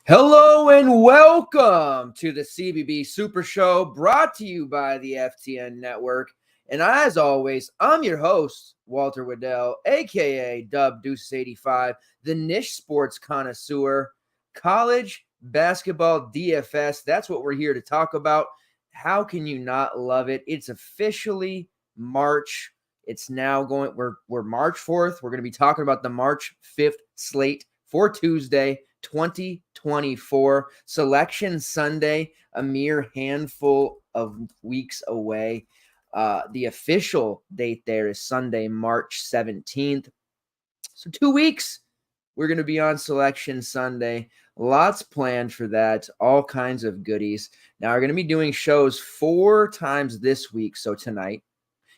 Hello and welcome to the CBB Supershow, brought to you by the FTN Network. And as always, I'm your host, Walter Waddell, a.k.a. Dub Deuces 85, the niche sports connoisseur, college basketball DFS. That's what we're here to talk about. How can you not love it? It's officially March. It's now going, we're March 4th. We're going to be talking about the March 5th slate for Tuesday, 2024. Selection Sunday, a mere handful of weeks away. The official date there is Sunday, March 17th. So 2 weeks, we're going to be on Selection Sunday. Lots planned for that, all kinds of goodies. Now, we're going to be doing shows 4 times this week. So tonight,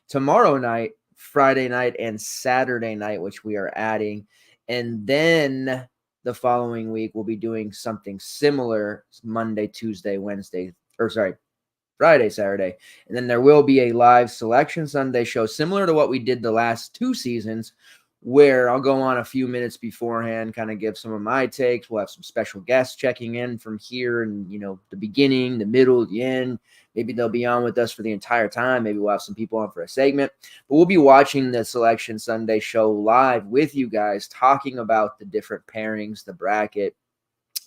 tomorrow night, Friday night, and Saturday night, which we are adding. And then the following week, we'll be doing something similar Monday, Tuesday, Friday, Saturday. And then there will be a live Selection Sunday show similar to what we did the last 2 seasons, where I'll go on a few minutes beforehand, kind of give some of my takes. We'll have some special guests checking in from here and, the beginning, the middle, the end. Maybe they'll be on with us for the entire time. Maybe we'll have some people on for a segment. But we'll be watching the Selection Sunday show live with you guys, talking about the different pairings, the bracket,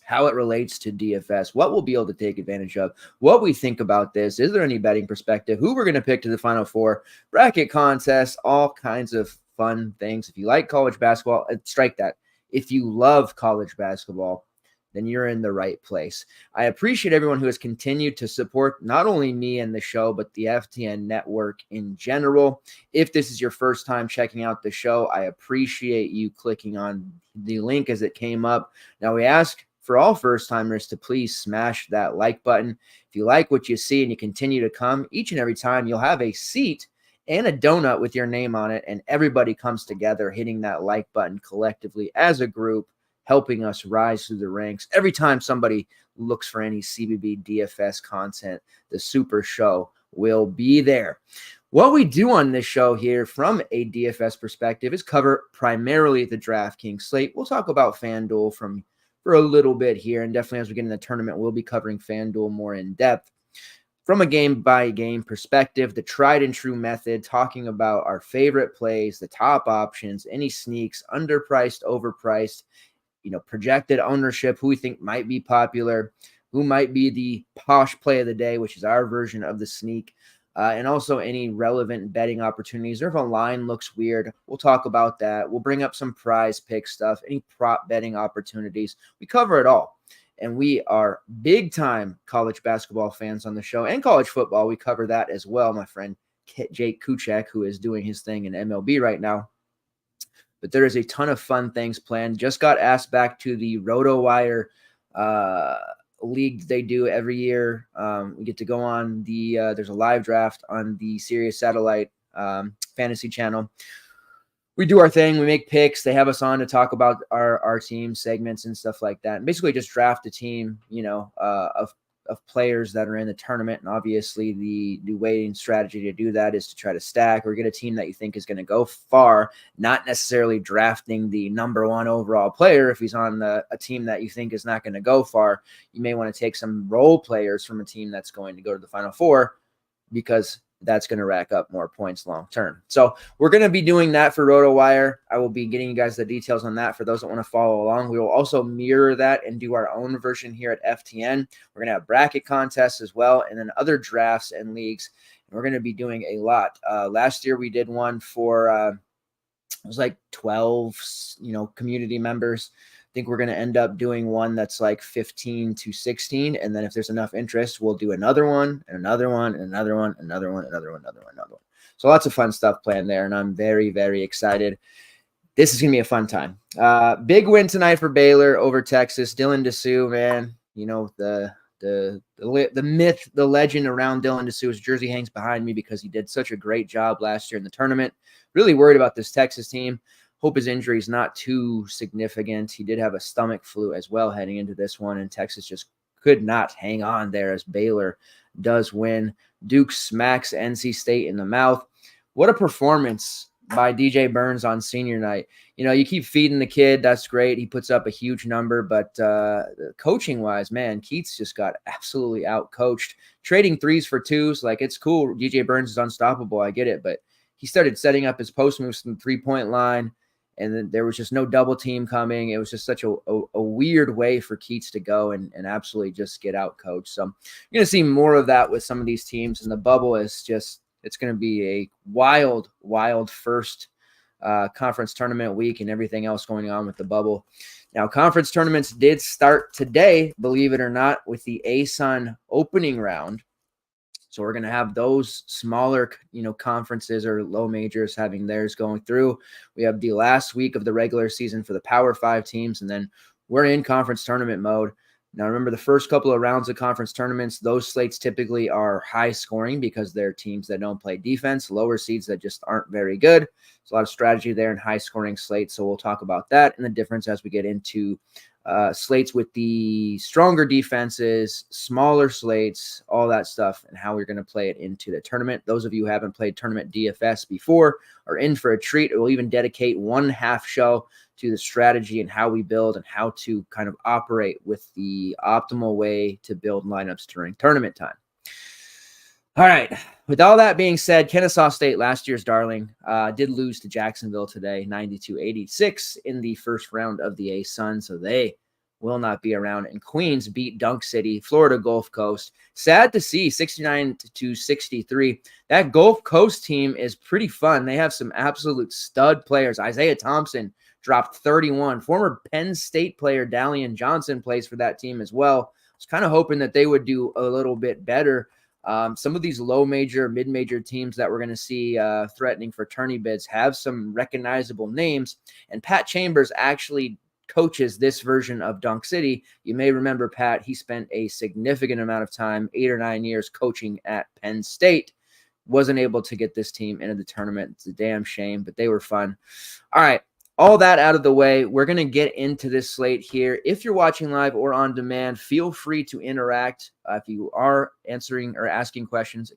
how it relates to DFS, what we'll be able to take advantage of, what we think about this. Is there any betting perspective? Who we're going to pick to the Final Four, bracket contests, all kinds of fun things. If you like college basketball, strike that. If you love college basketball, then you're in the right place. I appreciate everyone who has continued to support not only me and the show, but the FTN Network in general. If this is your first time checking out the show, I appreciate you clicking on the link as it came up. Now, we ask for all first-timers to please smash that like button. If you like what you see and you continue to come, each and every time you'll have a seat and a donut with your name on it, and everybody comes together hitting that like button collectively as a group, helping us rise through the ranks. Every time somebody looks for any CBB DFS content, the Super Show will be there. What we do on this show here from a DFS perspective is cover primarily the DraftKings slate. We'll talk about FanDuel for a little bit here, and definitely as we get in the tournament, we'll be covering FanDuel more in depth. From a game-by-game perspective, the tried-and-true method, talking about our favorite plays, the top options, any sneaks, underpriced, overpriced, projected ownership, who we think might be popular, who might be the posh play of the day, which is our version of the sneak, and also any relevant betting opportunities. Or if a line looks weird, we'll talk about that. We'll bring up some PrizePicks stuff, any prop betting opportunities. We cover it all. And we are big-time college basketball fans on the show, and college football. We cover that as well. My friend Jake Kuchek, who is doing his thing in MLB right now. But there is a ton of fun things planned. Just got asked back to the RotoWire league they do every year. We get to go on there's a live draft on the Sirius Satellite Fantasy Channel. We do our thing. We make picks. They have us on to talk about our team segments and stuff like that. And basically just draft a team, of players that are in the tournament. And obviously the weighting strategy to do that is to try to stack or get a team that you think is going to go far, not necessarily drafting the number 1 overall player. If he's on a team that you think is not going to go far, you may want to take some role players from a team that's going to go to the Final Four, because that's going to rack up more points long term. So we're going to be doing that for RotoWire. I will be getting you guys the details on that for those that want to follow along. We will also mirror that and do our own version here at FTN. We're going to have bracket contests as well, and then other drafts and leagues. We're going to be doing a lot. Last year we did one for it was like 12, community members. I think we're going to end up doing one that's like 15 to 16. And then if there's enough interest, we'll do another one and another one and another one, another one, another one, another one, another one. So lots of fun stuff planned there, and I'm very, very excited. This is going to be a fun time. Big win tonight for Baylor over Texas. Dylan Dessou, man, the myth, the legend around Dylan Dessou's jersey hangs behind me because he did such a great job last year in the tournament. Really worried about this Texas team. Hope his injury is not too significant. He did have a stomach flu as well heading into this one, and Texas just could not hang on there as Baylor does win. Duke smacks NC State in the mouth. What a performance by DJ Burns on senior night. You keep feeding the kid. That's great. He puts up a huge number, but coaching-wise, man, Keats just got absolutely out-coached. Trading threes for twos, it's cool. DJ Burns is unstoppable. I get it, but he started setting up his post moves from the three-point line, and then there was just no double team coming. It was just such a weird way for Keats to go and absolutely just get out-coached. So you're going to see more of that with some of these teams, and the bubble is just – it's going to be a wild, wild first conference tournament week and everything else going on with the bubble. Now, conference tournaments did start today, believe it or not, with the ASUN opening round. So we're going to have those smaller, conferences or low majors having theirs going through. We have the last week of the regular season for the Power 5 teams, and then we're in conference tournament mode. Now, remember, the first couple of rounds of conference tournaments, those slates typically are high scoring because they're teams that don't play defense, lower seeds that just aren't very good. There's a lot of strategy there in high scoring slates. So we'll talk about that and the difference as we get into slates with the stronger defenses, smaller slates, all that stuff, and how we're going to play it into the tournament. Those of you who haven't played tournament DFS before are in for a treat. We'll even dedicate one half show to the strategy and how we build and how to kind of operate with the optimal way to build lineups during tournament time. All right. With all that being said, Kennesaw State, last year's darling, did lose to Jacksonville today, 92-86 in the first round of the ASUN, so they will not be around. And Queens beat Dunk City, Florida Gulf Coast. Sad to see, 69-63. That Gulf Coast team is pretty fun. They have some absolute stud players. Isaiah Thompson dropped 31. Former Penn State player Dalian Johnson plays for that team as well. I was kind of hoping that they would do a little bit better. Some of these low major, mid-major teams that we're going to see threatening for tourney bids have some recognizable names. And Pat Chambers actually coaches this version of Dunk City. You may remember Pat. He spent a significant amount of time, 8 or 9 years, coaching at Penn State. Wasn't able to get this team into the tournament. It's a damn shame, but they were fun. All right. All that out of the way, we're going to get into this slate here. If you're watching live or on demand, feel free to interact. If you are answering or asking questions,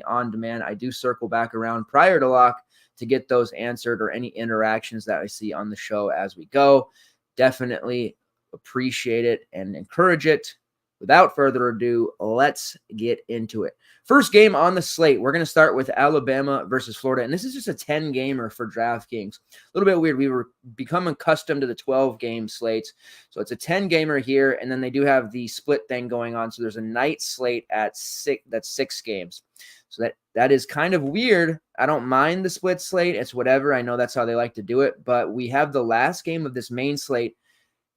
on demand, I do circle back around prior to lock to get those answered or any interactions that I see on the show as we go. Definitely appreciate it and encourage it. Without further ado, let's get into it. First game on the slate, we're going to start with Alabama versus Florida, and this is just a 10-gamer for DraftKings. A little bit weird. We were becoming accustomed to the 12-game slates, so it's a 10-gamer here, and then they do have the split thing going on, so there's a night slate at 6. That's 6 games. So that is kind of weird. I don't mind the split slate. It's whatever. I know that's how they like to do it, but we have the last game of this main slate.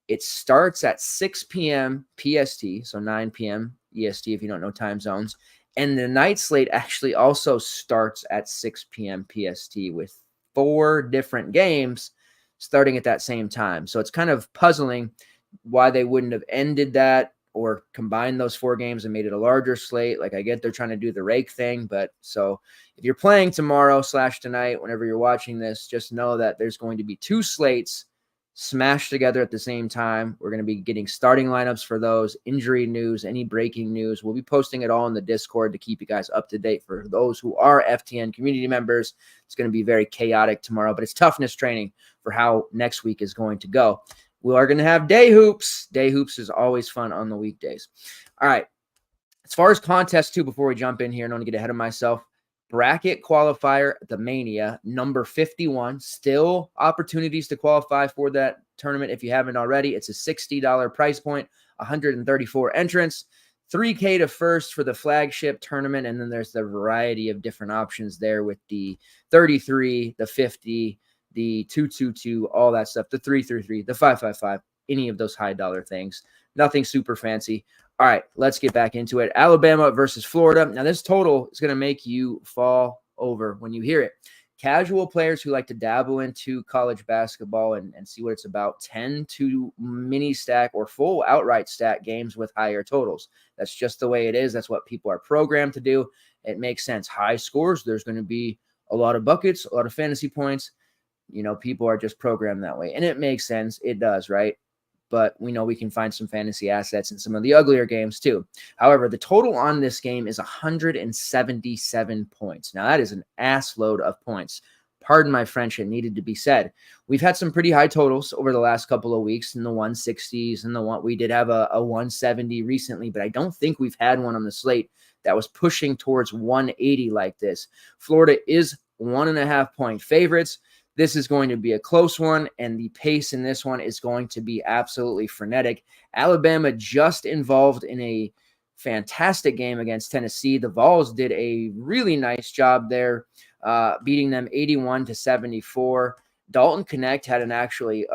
It starts at 6 p.m. PST, so 9 p.m. EST if you don't know time zones. And the night slate actually also starts at 6 p.m. PST with 4 different games starting at that same time. So it's kind of puzzling why they wouldn't have ended that or combined those 4 games and made it a larger slate. I get they're trying to do the rake thing, but so if you're playing tomorrow/tonight, whenever you're watching this, just know that there's going to be 2 slates smashed together at the same time. We're going to be getting starting lineups for those, injury news, any breaking news. We'll be posting it all in the Discord to keep you guys up to date. For those who are FTN community members, it's going to be very chaotic tomorrow, but it's toughness training for how next week is going to go. We are going to have day hoops. Day hoops is always fun on the weekdays. All right. As far as contests too, before we jump in here, I don't want to get ahead of myself. Bracket qualifier, the Mania, number 51. Still opportunities to qualify for that tournament if you haven't already. It's a $60 price point, 134 entrants, $3K to first for the flagship tournament, and then there's the variety of different options there with the 33, the 50, the 222, all that stuff, the 333, the 555, any of those high dollar things. Nothing super fancy. All right, let's get back into it. Alabama versus Florida. Now, this total is going to make you fall over when you hear it. Casual players who like to dabble into college basketball and see what it's about tend to mini stack or full outright stack games with higher totals. That's just the way it is. That's what people are programmed to do. It makes sense. High scores, there's going to be a lot of buckets, a lot of fantasy points. People are just programmed that way. And it makes sense. It does, right? But we know we can find some fantasy assets in some of the uglier games too. However, the total on this game is 177 points. Now, that is an ass load of points. Pardon my French, it needed to be said. We've had some pretty high totals over the last couple of weeks in the 160s and we did have a 170 recently, but I don't think we've had one on the slate that was pushing towards 180 like this. Florida is 1.5 point favorites. This is going to be a close one, and the pace in this one is going to be absolutely frenetic. Alabama just involved in a fantastic game against Tennessee. The Vols did a really nice job there, beating them 81-74. Dalton Connect had an absolute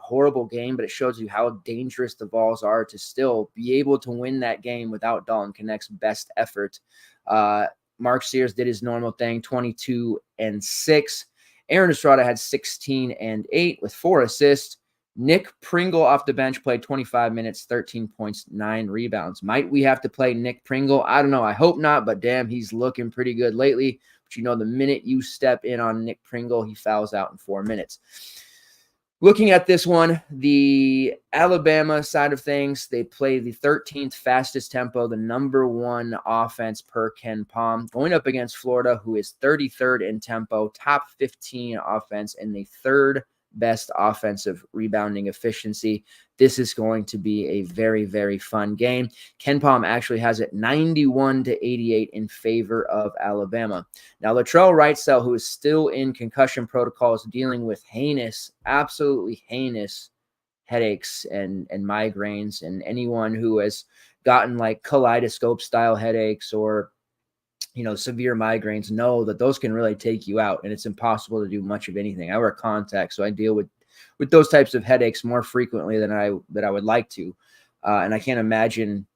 horrible game, but it shows you how dangerous the Vols are to still be able to win that game without Dalton Connect's best effort. Mark Sears did his normal thing, 22-6. Aaron Estrada had 16 and 8 with 4 assists. Nick Pringle off the bench played 25 minutes, 13 points, 9 rebounds. Might we have to play Nick Pringle? I don't know. I hope not, but damn, he's looking pretty good lately. But the minute you step in on Nick Pringle, he fouls out in 4 minutes. Looking at this one, the Alabama side of things, they play the 13th fastest tempo, the number 1 offense per Ken Palm, going up against Florida, who is 33rd in tempo, top 15 offense, and the 3rd best offensive rebounding efficiency. This is going to be a very, very fun game. Ken Palm actually has it 91-88 in favor of Alabama. Now, Latrell Wrightsell, who is still in concussion protocols, dealing with absolutely heinous headaches and migraines, and anyone who has gotten like kaleidoscope style headaches or severe migraines know that those can really take you out, and it's impossible to do much of anything. I wear contacts, so I deal with those types of headaches more frequently than I would like to. And I can't imagine,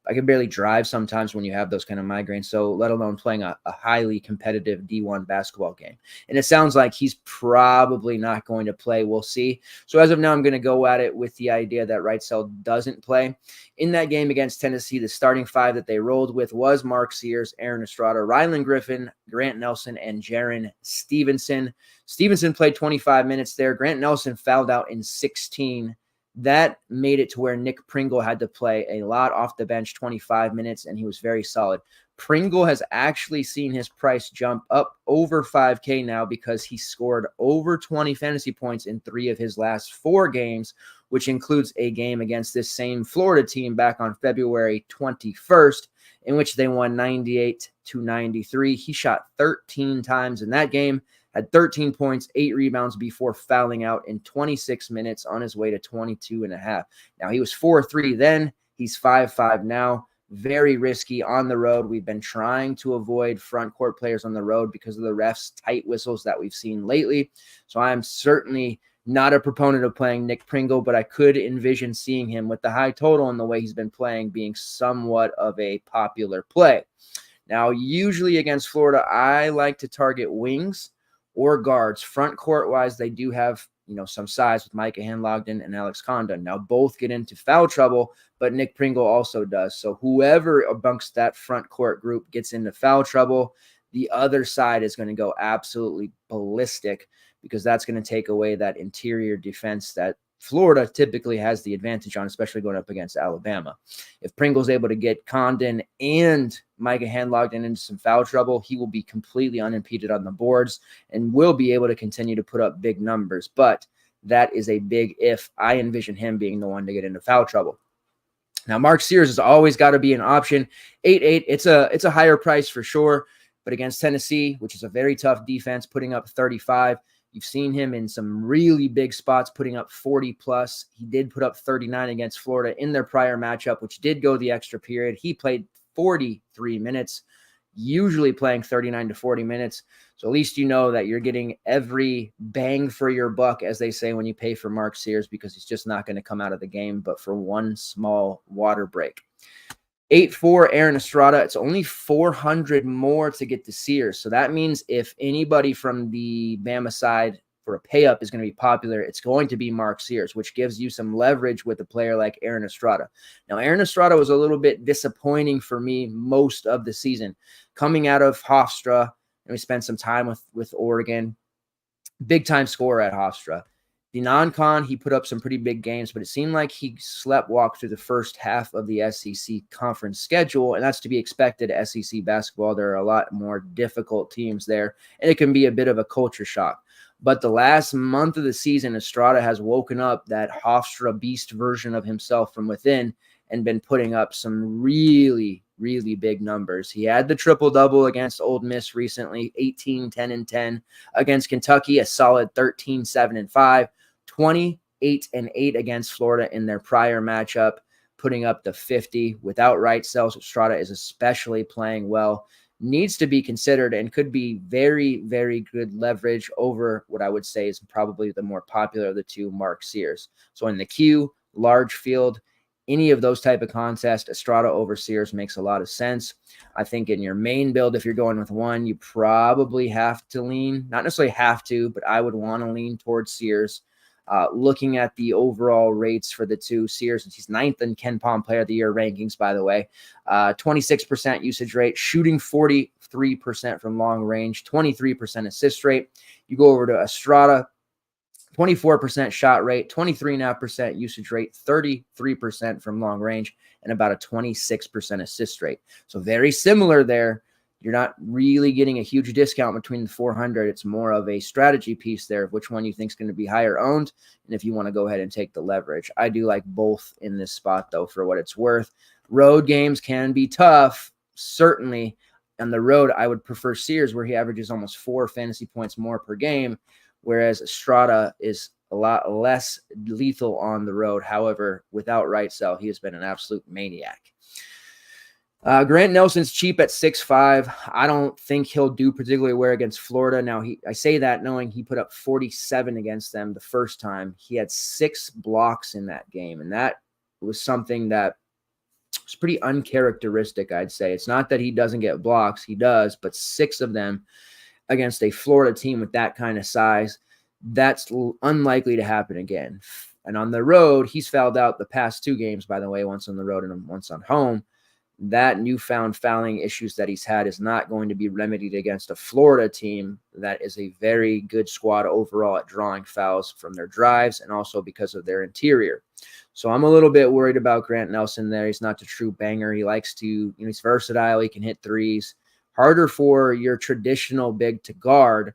I can barely drive sometimes when you have those kind of migraines, so let alone playing a highly competitive D1 basketball game. And it sounds like he's probably not going to play. We'll see. So as of now, I'm going to go at it with the idea that Wrightsell doesn't play. In that game against Tennessee, the starting 5 that they rolled with was Mark Sears, Aaron Estrada, Rylan Griffin, Grant Nelson, and Jaron Stevenson. Stevenson played 25 minutes there. Grant Nelson fouled out in 16. That made it to where Nick Pringle had to play a lot off the bench, 25 minutes, and he was very solid. Pringle has actually seen his price jump up over $5K now because he scored over 20 fantasy points in 3 of his last 4 games, which includes a game against this same Florida team back on February 21st, in which they won 98-93. He shot 13 times in that game, had 13 points, 8 rebounds before fouling out in 26 minutes on his way to 22.5. Now, he was 4-3 then. He's 5-5 now. Very risky on the road. We've been trying to avoid front court players on the road because of the refs' tight whistles that we've seen lately. So I'm certainly not a proponent of playing Nick Pringle, but I could envision seeing him with the high total and the way he's been playing being somewhat of a popular play. Now, usually against Florida, I like to target wings or guards. Front court wise, they do have, some size with Micah Handlogden and Alex Condon. Now, both get into foul trouble, but Nick Pringle also does. So whoever amongst that front court group gets into foul trouble, the other side is going to go absolutely ballistic because that's going to take away that interior defense that Florida typically has the advantage on, especially going up against Alabama. If Pringle's able to get Condon and Micah Handlogden into some foul trouble, he will be completely unimpeded on the boards and will be able to continue to put up big numbers. But that is a big if. I envision him being the one to get into foul trouble. Now, Mark Sears has always got to be an option. 8-8, it's a higher price for sure. But against Tennessee, which is a very tough defense, putting up 35, you've seen him in some really big spots, putting up 40+. He did put up 39 against Florida in their prior matchup, which did go the extra period. He played 43 minutes, usually playing 39 to 40 minutes. So at least you know that you're getting every bang for your buck, as they say, when you pay for Mark Sears, because he's just not going to come out of the game, but for one small water break. 8-4 Aaron Estrada. It's only 400 more to get to Sears. So that means if anybody from the Bama side for a pay up is going to be popular, it's going to be Mark Sears, which gives you some leverage with a player like Aaron Estrada. Now, Aaron Estrada was a little bit disappointing for me most of the season. Coming out of Hofstra, and we spent some time with Oregon, big time scorer at Hofstra. The non-con, he put up some pretty big games, but it seemed like he sleptwalked through the first half of the SEC conference schedule, and that's to be expected. SEC basketball, there are a lot more difficult teams there, and it can be a bit of a culture shock. But the last month of the season, Estrada has woken up that Hofstra beast version of himself from within and been putting up some really, really big numbers. He had the triple-double against Ole Miss recently, 18, 10, and 10. Against Kentucky, a solid 13, 7, and 5. 28 and 8 against Florida in their prior matchup, putting up the 50. Without right cells, Estrada is especially playing well. Needs to be considered and could be very, very good leverage over what I would say is probably the more popular of the two, Mark Sears. So in the queue, large field, any of those type of contests, Estrada over Sears makes a lot of sense. I think in your main build, if you're going with one, you probably have to lean, not necessarily have to, but I would want to lean towards Sears. Looking at the overall rates for the two, Sears, he's 9th in Ken Palm Player of the Year rankings, by the way. 26% usage rate, shooting 43% from long range, 23% assist rate. You go over to Estrada, 24% shot rate, 23.5% usage rate, 33% from long range, and about a 26% assist rate. So very similar there. You're not really getting a huge discount between the 400. It's more of a strategy piece there of which one you think is going to be higher owned, and if you want to go ahead and take the leverage. I do like both in this spot, though, for what it's worth. Road games can be tough, certainly. On the road, I would prefer Sears, where he averages almost 4 fantasy points more per game, whereas Estrada is a lot less lethal on the road. However, without right sell, he has been an absolute maniac. Grant Nelson's cheap at 6.5. I don't think he'll do particularly well against Florida. Now, I say that knowing he put up 47 against them the first time. He had 6 blocks in that game, and that was something that was pretty uncharacteristic, I'd say. It's not that he doesn't get blocks. He does, but 6 of them against a Florida team with that kind of size, that's unlikely to happen again. And on the road, he's fouled out the past 2 games, by the way, once on the road and once on home. That newfound fouling issues that he's had is not going to be remedied against a Florida team that is a very good squad overall at drawing fouls from their drives and also because of their interior. So I'm a little bit worried about Grant Nelson there. He's not the true banger. He likes to, he's versatile. He can hit threes. Harder for your traditional big to guard,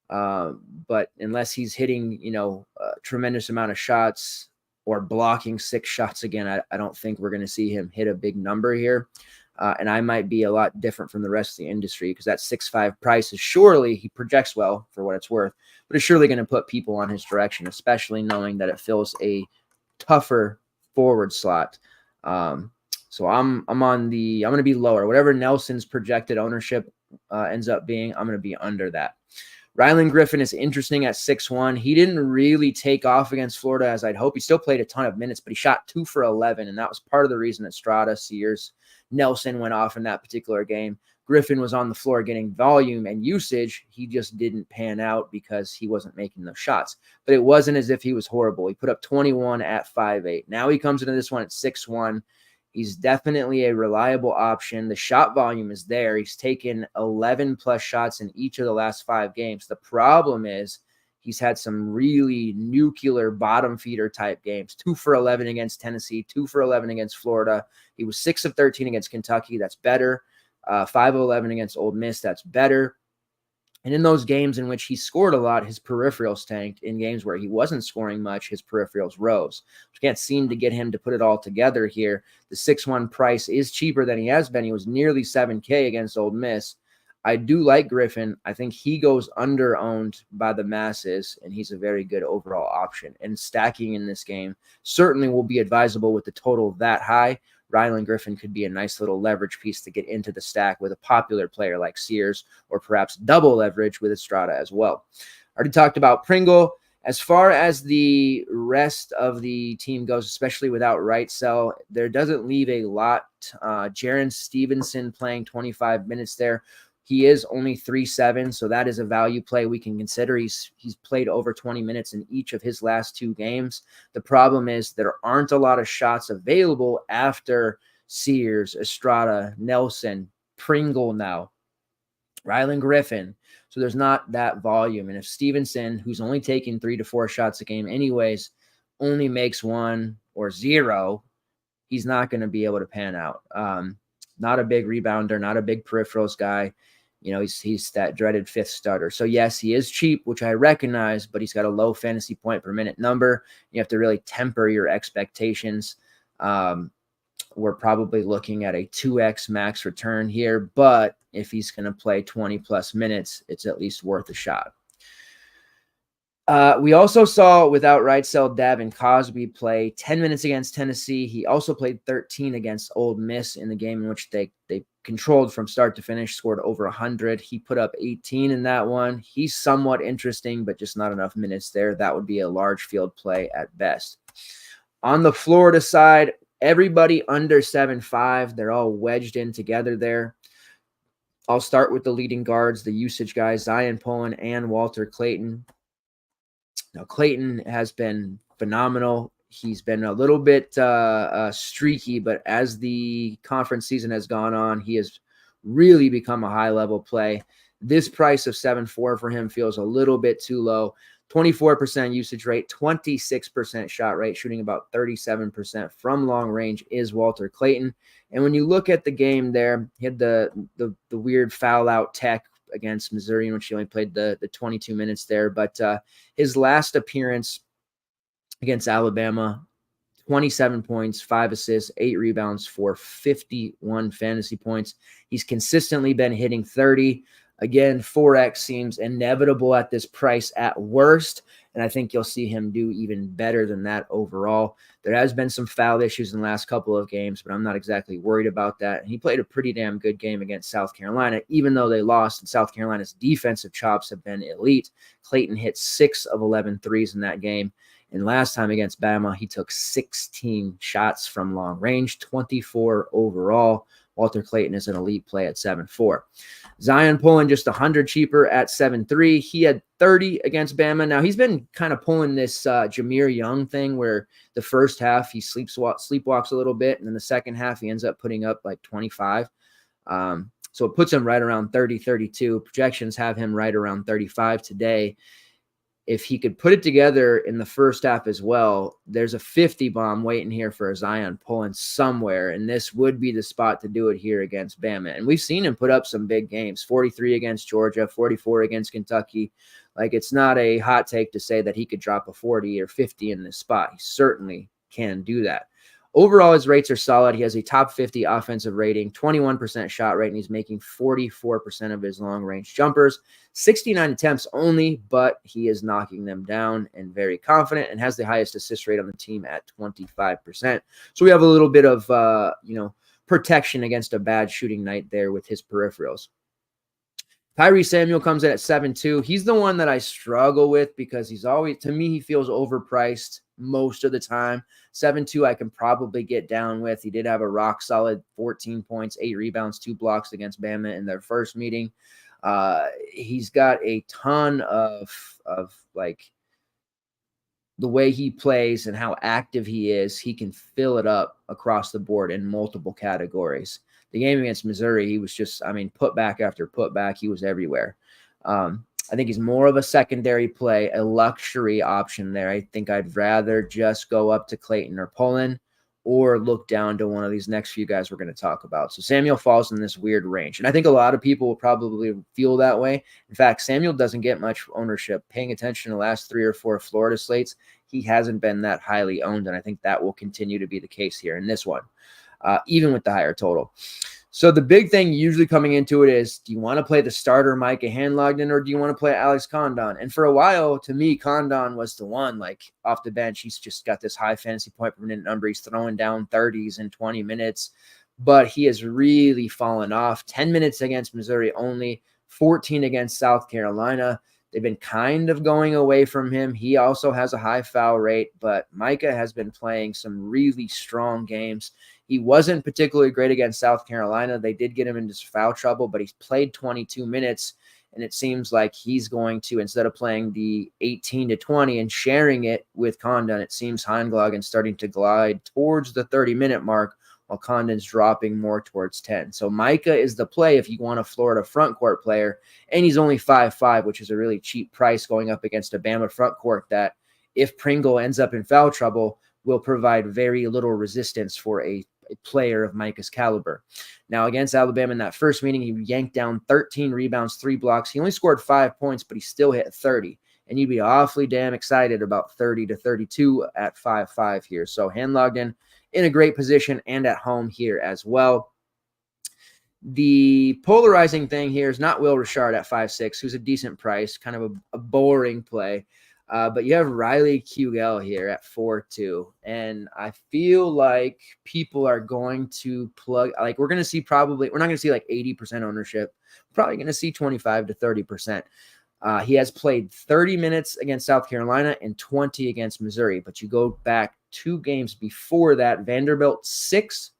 but unless he's hitting, a tremendous amount of shots or blocking 6 shots again, I don't think we're going to see him hit a big number here. And I might be a lot different from the rest of the industry because that 6.5 price is surely, he projects well for what it's worth, but it's surely going to put people on his direction, especially knowing that it fills a tougher forward slot. So I'm going to be lower. Whatever Nelson's projected ownership ends up being, I'm going to be under that. Rylan Griffin is interesting at 6-1. He didn't really take off against Florida as I'd hope. He still played a ton of minutes, but he shot 2 for 11, and that was part of the reason that Strada, Sears, Nelson went off in that particular game. Griffin was on the floor getting volume and usage. He just didn't pan out because he wasn't making those shots. But it wasn't as if he was horrible. He put up 21 at 5'8". Now he comes into this one at 6'1". He's definitely a reliable option. The shot volume is there. He's taken 11-plus shots in each of the last 5 games. The problem is he's had some really nuclear bottom feeder type games. 2 for 11 against Tennessee, 2 for 11 against Florida. He was 6 of 13 against Kentucky. That's better. 5 of 11 against Ole Miss. That's better. And in those games in which he scored a lot, his peripherals tanked. In games where he wasn't scoring much, his peripherals rose. We can't seem to get him to put it all together here. The 6-1 price is cheaper than he has been. He was nearly $7K against Ole Miss. I do like Griffin. I think he goes under-owned by the masses, and he's a very good overall option. And stacking in this game certainly will be advisable with the total that high. Rylan Griffin could be a nice little leverage piece to get into the stack with a popular player like Sears, or perhaps double leverage with Estrada as well. Already talked about Pringle As far as the rest of the team goes, especially without Wrightsell, there doesn't leave a lot. Jaron Stevenson playing 25 minutes there. He is only 3.7, so that is a value play we can consider. He's played over 20 minutes in each of his last 2 games. The problem is there aren't a lot of shots available after Sears, Estrada, Nelson, Pringle now, Rylan Griffin. So there's not that volume. And if Stevenson, who's only taking 3 to 4 shots a game anyways, only makes 1 or 0, he's not going to be able to pan out. Not a big rebounder, not a big peripherals guy. He's that dreaded 5th starter. So yes, he is cheap, which I recognize, but he's got a low fantasy point per minute number. You have to really temper your expectations. We're probably looking at a 2x max return here, but if he's going to play 20 plus minutes, it's at least worth a shot. We also saw, without Wrightsell, Davin Cosby play 10 minutes against Tennessee. He also played 13 against Ole Miss in the game in which they controlled from start to finish, scored over 100. He put up 18 in that one. He's somewhat interesting, but just not enough minutes there. That would be a large field play at best. On the Florida side, everybody under 7.5. They're all wedged in together there. I'll start with the leading guards, the usage guys, Zion Pullen and Walter Clayton. Now, Clayton has been phenomenal. He's been a little bit streaky, but as the conference season has gone on, he has really become a high-level play. This price of 7.4 for him feels a little bit too low. 24% usage rate, 26% shot rate, shooting about 37% from long range is Walter Clayton. And when you look at the game there, he had the weird foul out tech against Missouri, in which he only played the 22 minutes there. But his last appearance against Alabama, 27 points, 5 assists, 8 rebounds for 51 fantasy points. He's consistently been hitting 30. Again, 4X seems inevitable at this price at worst, and I think you'll see him do even better than that overall. There has been some foul issues in the last couple of games, but I'm not exactly worried about that. And he played a pretty damn good game against South Carolina, even though they lost, and South Carolina's defensive chops have been elite. Clayton hit 6 of 11 threes in that game, and last time against Bama, he took 16 shots from long range, 24 overall. Walter Clayton is an elite play at 7.4. Zion Pullen just 100 cheaper at 7.3. He had 30 against Bama. Now, he's been kind of pulling this Jameer Young thing where the first half he sleepwalks a little bit, and then the second half he ends up putting up like 25. So it puts him right around 30, 32. Projections have him right around 35 today. If he could put it together in the first half as well, there's a 50 bomb waiting here for a Zion Pullen somewhere, and this would be the spot to do it here against Bama. And we've seen him put up some big games, 43 against Georgia, 44 against Kentucky. Like, it's not a hot take to say that he could drop a 40 or 50 in this spot. He certainly can do that. Overall, his rates are solid. He has a top 50 offensive rating, 21% shot rate, and he's making 44% of his long-range jumpers. 69 attempts only, but he is knocking them down and very confident, and has the highest assist rate on the team at 25%. So we have a little bit of protection against a bad shooting night there with his peripherals. Tyrese Samuel comes in at 7.2. He's the one that I struggle with because he's always, to me, he feels overpriced most of the time. 7.2 I can probably get down with. He did have a rock solid 14 points, 8 rebounds, 2 blocks against Bama in their first meeting. He's got a ton of like the way he plays and how active he is. He can fill it up across the board in multiple categories. The game against Missouri, he was just, put back after put back. He was everywhere. I think he's more of a secondary play, a luxury option there. I think I'd rather just go up to Clayton or Pullen or look down to one of these next few guys we're going to talk about. So Samuel falls in this weird range. And I think a lot of people will probably feel that way. In fact, Samuel doesn't get much ownership. Paying attention to the last 3 or 4 Florida slates, he hasn't been that highly owned. And I think that will continue to be the case here in this one, even with the higher total. So the big thing usually coming into it is, do you want to play the starter Micah Handlogden or do you want to play Alex Condon? And for a while, to me, Condon was the one. Like, off the bench, he's just got this high fantasy point per minute number. He's throwing down 30s in 20 minutes, but he has really fallen off. 10 minutes against Missouri only, 14 against South Carolina. They've been kind of going away from him. He also has a high foul rate, but Micah has been playing some really strong games. He wasn't particularly great against South Carolina. They did get him into foul trouble, but he's played 22 minutes, and it seems like he's going to, instead of playing the 18 to 20 and sharing it with Condon, it seems Heinglagen's starting to glide towards the 30-minute mark, while Condon's dropping more towards 10. So Micah is the play if you want a Florida front court player, and he's only 5'5", which is a really cheap price going up against a Bama front court that, if Pringle ends up in foul trouble, will provide very little resistance for a player of Micah's caliber. Now, against Alabama in that first meeting, he yanked down 13 rebounds, 3 blocks. He only scored 5 points, but he still hit 30. And you'd be awfully damn excited about 30 to 32 at 5'5" here. So Heinglagen in a great position and at home here as well. The polarizing thing here is not Will Richard at 5'6", who's a decent price, kind of a boring play. But you have Riley Kugel here at 4'2", and I feel like people are going to plug, like we're not going to see like 80% ownership, probably going to see 25 to 30%. He has played 30 minutes against South Carolina and 20 against Missouri, but you go back 2 games before that, Vanderbilt 6,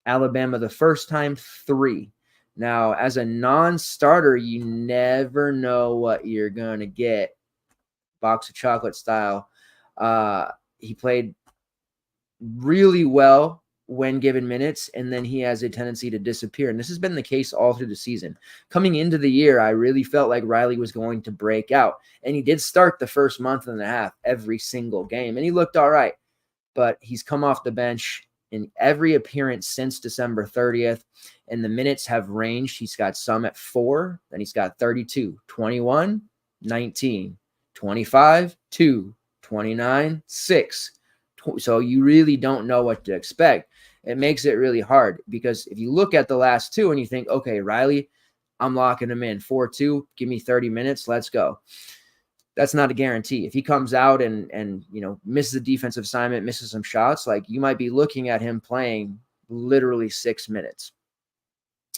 Alabama the first time 3. Now, as a non-starter, you never know what you're going to get. Box of chocolate style. He played really well when given minutes, and then he has a tendency to disappear. And this has been the case all through the season. Coming into the year, I really felt like Riley was going to break out. And he did start the first month and a half every single game, and he looked all right. But he's come off the bench in every appearance since December 30th, and the minutes have ranged. He's got some at 4, then he's got 32, 21, 19, 25, 2, 29, 6. So you really don't know what to expect. It makes it really hard because if you look at the last 2 and you think, okay, Riley, I'm locking him in 4-2, give me 30 minutes, let's go. That's not a guarantee. If he comes out and misses a defensive assignment, misses some shots, like you might be looking at him playing literally 6 minutes.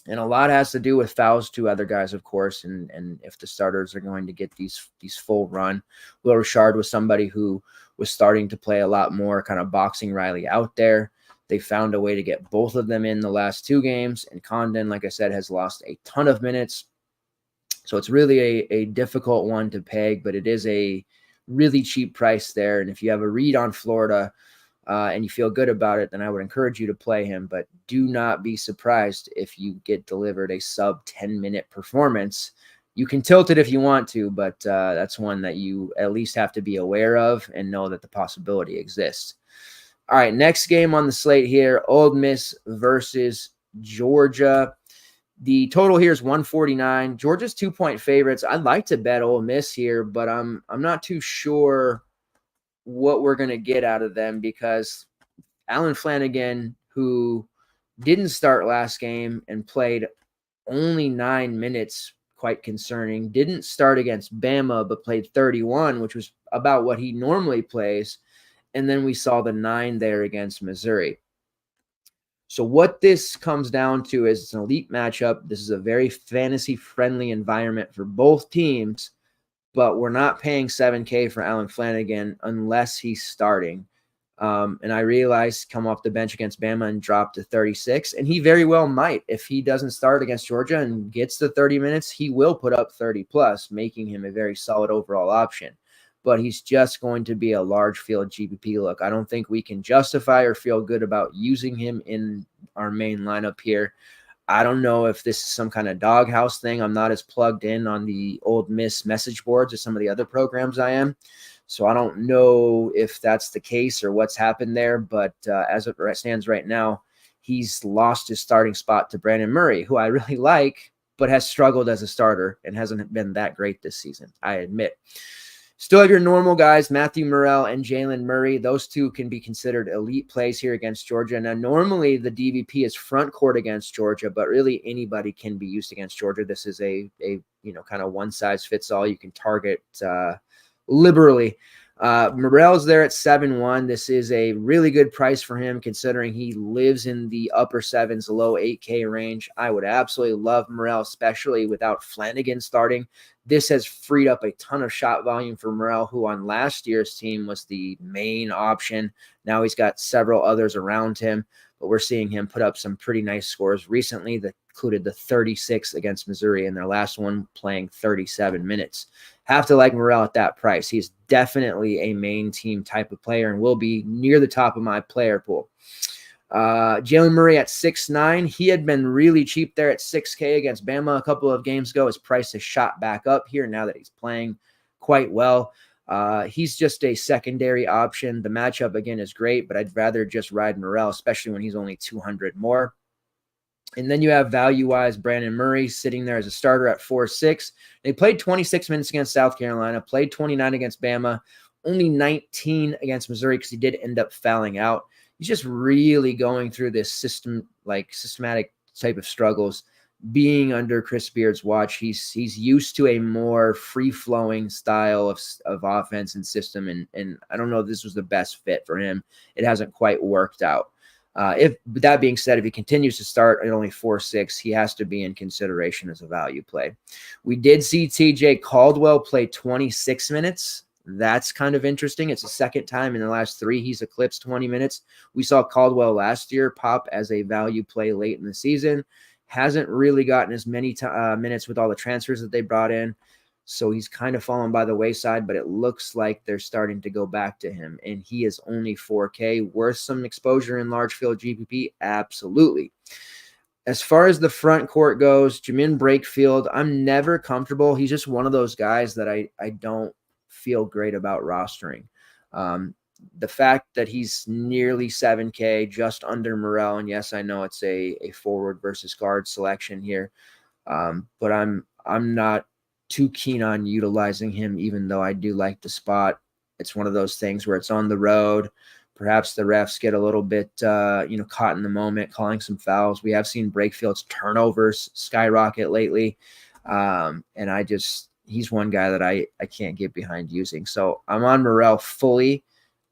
And a lot has to do with fouls to other guys, of course, and if the starters are going to get these full run. Will Richard was somebody who was starting to play a lot more, kind of boxing Riley out there. They found a way to get both of them in the last 2 games, and Condon, like I said, has lost a ton of minutes. So it's really a difficult one to peg, but it is a really cheap price there. And if you have a read on Florida and you feel good about it, then I would encourage you to play him. But do not be surprised if you get delivered a sub 10-minute performance. You can tilt it if you want to, but that's one that you at least have to be aware of and know that the possibility exists. All right, next game on the slate here, Ole Miss versus Georgia. The total here is 149. Georgia's 2-point favorites. I'd like to bet Ole Miss here, but I'm not too sure what we're going to get out of them because Alan Flanagan, who didn't start last game and played only 9 minutes, quite concerning, didn't start against Bama but played 31, which was about what he normally plays. And then we saw the 9 there against Missouri. So what this comes down to is it's an elite matchup. This is a very fantasy-friendly environment for both teams, but we're not paying $7K for Alan Flanagan unless he's starting. And I realized come off the bench against Bama and drop to 36, and he very well might. If he doesn't start against Georgia and gets the 30 minutes, he will put up 30+, making him a very solid overall option. But he's just going to be a large field GPP look. I don't think we can justify or feel good about using him in our main lineup here. I don't know if this is some kind of doghouse thing. I'm not as plugged in on the Ole Miss message boards as some of the other programs I am. So I don't know if that's the case or what's happened there. But as it stands right now, he's lost his starting spot to Brandon Murray, who I really like, but has struggled as a starter and hasn't been that great this season, I admit. Still have your normal guys, Matthew Murrell and Jalen Murray. Those two can be considered elite plays here against Georgia. Now, normally the DVP is front court against Georgia, but really anybody can be used against Georgia. This is a kind of one size fits all. You can target liberally. Murrell's there at 7-1. This is a really good price for him considering he lives in the upper 7s, low 8K range. I would absolutely love Murrell, especially without Flanagan starting. This has freed up a ton of shot volume for Morrell, who on last year's team was the main option. Now he's got several others around him, but we're seeing him put up some pretty nice scores recently that included the 36 against Missouri and their last one playing 37 minutes. Have to like Morrell at that price. He's definitely a main team type of player and will be near the top of my player pool. Jalen Murray at 6'9". He had been really cheap there at $6K against Bama a couple of games ago. His price has shot back up here now that he's playing quite well. He's just a secondary option. The matchup, again, is great, but I'd rather just ride Morrell, especially when he's only 200 more. And then you have value-wise Brandon Murray sitting there as a starter at 4.6. They played 26 minutes against South Carolina, played 29 against Bama, only 19 against Missouri because he did end up fouling out. He's just really going through this systematic type of struggles. Being under Chris Beard's watch, he's used to a more free-flowing style of offense and system, and I don't know if this was the best fit for him. It hasn't quite worked out. But that being said, if he continues to start at only 4.6, he has to be in consideration as a value play. We did see TJ Caldwell play 26 minutes. That's kind of interesting. It's the second time in the last 3 he's eclipsed 20 minutes. We saw Caldwell last year pop as a value play late in the season. Hasn't really gotten as many minutes with all the transfers that they brought in. So he's kind of fallen by the wayside, but it looks like they're starting to go back to him. And he is only 4K. Worth some exposure in large field GPP? Absolutely. As far as the front court goes, Jamin Brakefield, I'm never comfortable. He's just one of those guys that I don't feel great about rostering. The fact that he's nearly 7K, just under Morrell, and yes, I know it's a forward versus guard selection here, but I'm not too keen on utilizing him, even though I do like the spot. It's one of those things where it's on the road. Perhaps the refs get a little bit, caught in the moment, calling some fouls. We have seen Brakefield's turnovers skyrocket lately, and he's one guy that I can't get behind using. So I'm on Morrell fully.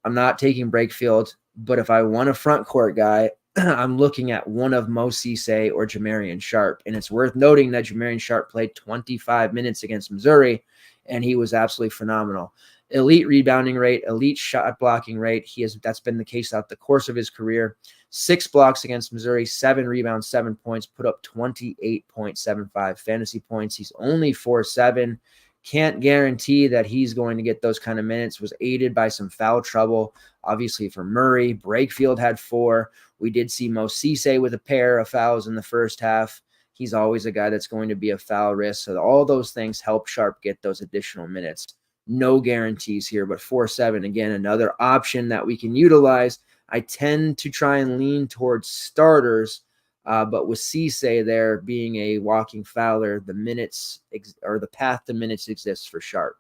I'm not taking Brakefield, but if I want a front court guy, I'm looking at one of Mo Cisse or Jamarian Sharp. And it's worth noting that Jamarian Sharp played 25 minutes against Missouri, and he was absolutely phenomenal. Elite rebounding rate, elite shot blocking rate. That's been the case throughout the course of his career. 6 blocks against Missouri, 7 rebounds, 7 points, put up 28.75 fantasy points. He's only 4.7. Can't guarantee that he's going to get those kind of minutes. Was aided by some foul trouble, obviously, for Murray. Brakefield had 4. We did see Mo Cisse with a pair of fouls in the first half. He's always a guy that's going to be a foul risk. So all those things help Sharp get those additional minutes. No guarantees here, but 4.7, again, another option that we can utilize. I tend to try and lean towards starters, but with Cisse there being a walking fouler, the minutes or the path to minutes exists for Sharp.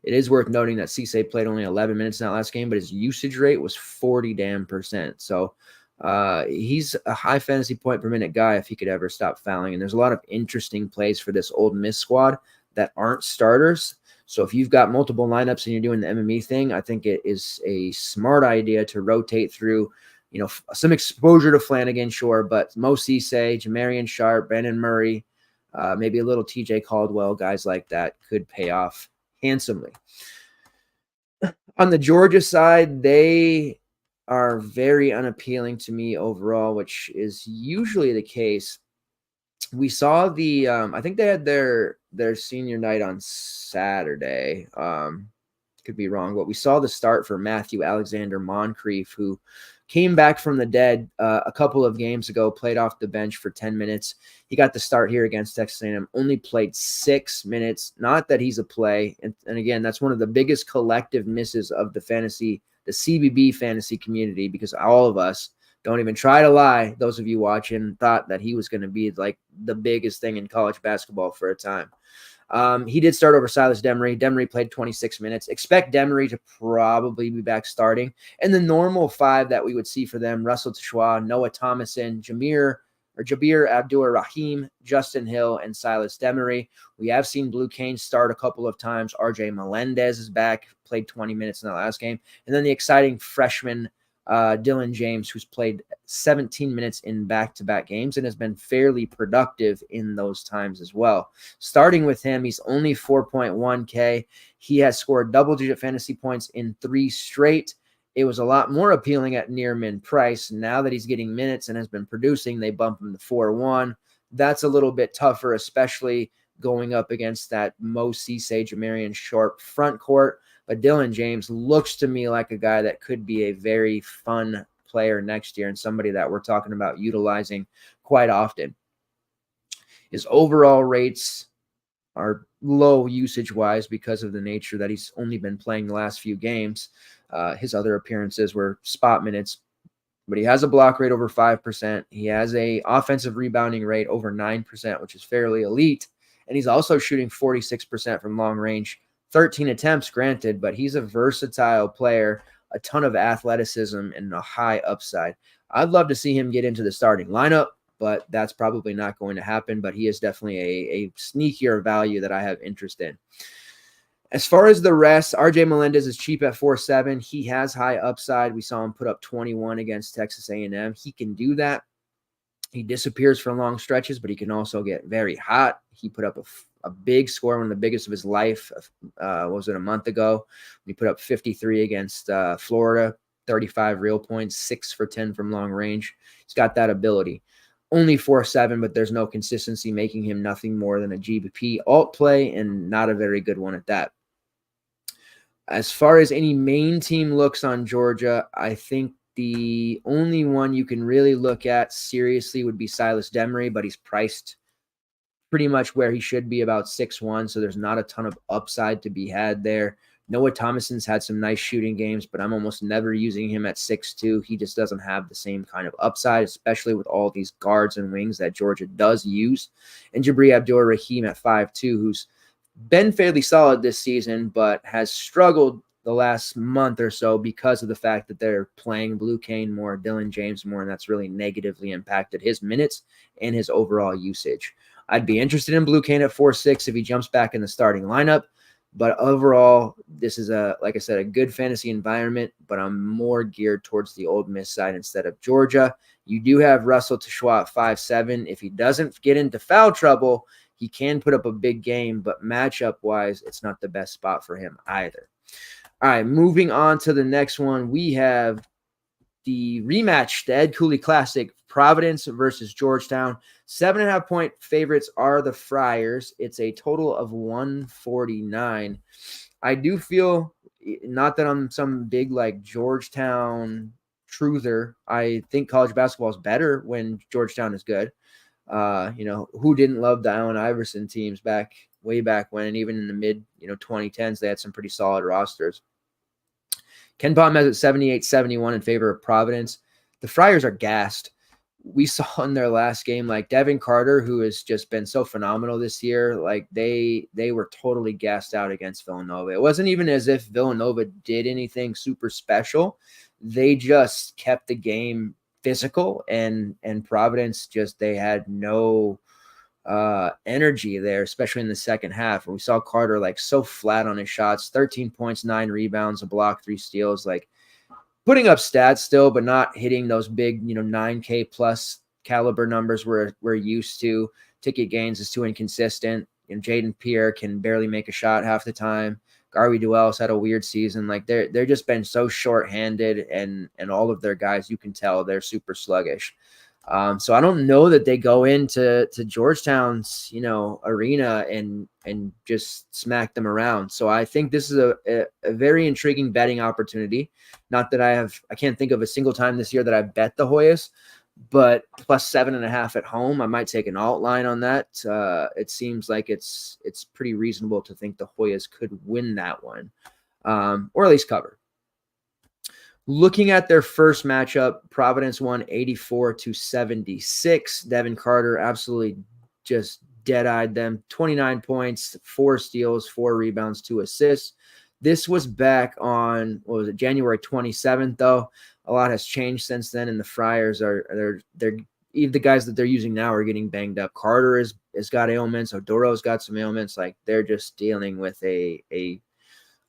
It is worth noting that Cisse played only 11 minutes in that last game, but his usage rate was 40%. So he's a high fantasy point per minute guy if he could ever stop fouling. And there's a lot of interesting plays for this Ole Miss squad that aren't starters. So if you've got multiple lineups and you're doing the MME thing, I think it is a smart idea to rotate through, some exposure to Flanagan, sure, but Mo Cisse, Jamarian Sharp, Brandon Murray, maybe a little TJ Caldwell, guys like that could pay off handsomely. On the Georgia side, they are very unappealing to me overall, which is usually the case. We saw I think they had their senior night on Saturday. Could be wrong, but we saw the start for Matthew Alexander Moncrief, who came back from the dead a couple of games ago, played off the bench for 10 minutes. He got the start here against Texas A&M, only played 6 minutes. Not that he's a play. And again, that's one of the biggest collective misses of the CBB fantasy community, because all of us, don't even try to lie, those of you watching, thought that he was going to be like the biggest thing in college basketball for a time. He did start over Silas Demery. Demery played 26 minutes. Expect Demery to probably be back starting. And the normal 5 that we would see for them: Russell Tshwa, Noah Thomason, Jabir Abdur-Rahim, Justin Hill, and Silas Demery. We have seen Blue Cane start a couple of times. RJ Melendez is back, played 20 minutes in the last game. And then the exciting freshman Dylan James, who's played 17 minutes in back-to-back games and has been fairly productive in those times as well. Starting with him, he's only 4.1K. He has scored double-digit fantasy points in 3 straight. It was a lot more appealing at near min price. Now that he's getting minutes and has been producing, they bump him to 4-1. That's a little bit tougher, especially going up against that Mo Cisse, Jamarian Sharp front court. But Dylan James looks to me like a guy that could be a very fun player next year and somebody that we're talking about utilizing quite often. His overall rates are low usage-wise because of the nature that he's only been playing the last few games. His other appearances were spot minutes, but he has a block rate over 5%. He has a offensive rebounding rate over 9%, which is fairly elite. And he's also shooting 46% from long range. 13 attempts, granted, but he's a versatile player, a ton of athleticism, and a high upside. I'd love to see him get into the starting lineup, but that's probably not going to happen. But he is definitely a sneakier value that I have interest in. As far as the rest, RJ Melendez is cheap at 4.7. He has high upside. We saw him put up 21 against Texas A&M. He can do that. He disappears for long stretches, but he can also get very hot. He put up a big score, one of the biggest of his life. Was it a month ago? He put up 53 against Florida, 35 real points, 6 for 10 from long range. He's got that ability. Only 4.7, but there's no consistency, making him nothing more than a GBP alt play and not a very good one at that. As far as any main team looks on Georgia, I think the only one you can really look at seriously would be Silas Demery, but he's priced pretty much where he should be, about 6-1, so there's not a ton of upside to be had there. Noah Thomason's had some nice shooting games, but I'm almost never using him at 6.2. He just doesn't have the same kind of upside, especially with all these guards and wings that Georgia does use. And Jabri Abdur-Rahim at 5.2, who's been fairly solid this season, but has struggled the last month or so because of the fact that they're playing Blue Cane more, Dylan James more, and that's really negatively impacted his minutes and his overall usage. I'd be interested in Blue Cane at 4.6 if he jumps back in the starting lineup, but overall, this is like I said, a good fantasy environment, but I'm more geared towards the Ole Miss side instead of Georgia. You do have Russell Teshwa at 5.7. If he doesn't get into foul trouble, he can put up a big game, but matchup-wise, it's not the best spot for him either. All right, moving on to the next one, we have the rematch, the Ed Cooley Classic, Providence versus Georgetown. 7.5-point favorites are the Friars. It's a total of 149. I do feel, not that I'm some big like Georgetown truther, I think college basketball is better when Georgetown is good. Who didn't love the Allen Iverson teams way back when, and even in the mid 2010s, they had some pretty solid rosters. Ken Palm has it 78-71 in favor of Providence. The Friars are gassed. We saw in their last game, like Devin Carter, who has just been so phenomenal this year, like they were totally gassed out against Villanova. It wasn't even as if Villanova did anything super special. They just kept the game physical, and Providence they had no energy there, especially in the second half. And we saw Carter so flat on his shots, 13 points, 9 rebounds, a block, 3 steals, putting up stats still, but not hitting those big, 9K plus caliber numbers we're used to. Ticket gains is too inconsistent. Jaden Pierre can barely make a shot half the time. Garvey Duell's had a weird season. They're just been so short-handed, and all of their guys, you can tell they're super sluggish. So I don't know that they go into Georgetown's, arena and just smack them around. So I think this is a very intriguing betting opportunity. Not that I can't think of a single time this year that I bet the Hoyas, but plus 7.5 at home, I might take an alt line on that. It seems like it's pretty reasonable to think the Hoyas could win that one, or at least cover. Looking at their first matchup, Providence won 84-76. Devin Carter absolutely just dead-eyed them. 29 points, 4 steals, 4 rebounds, 2 assists. This was back on, January 27th, though. A lot has changed since then, and the Friars they're even the guys that they're using now are getting banged up. Carter has got ailments. Odoro's got some ailments. They're just dealing with a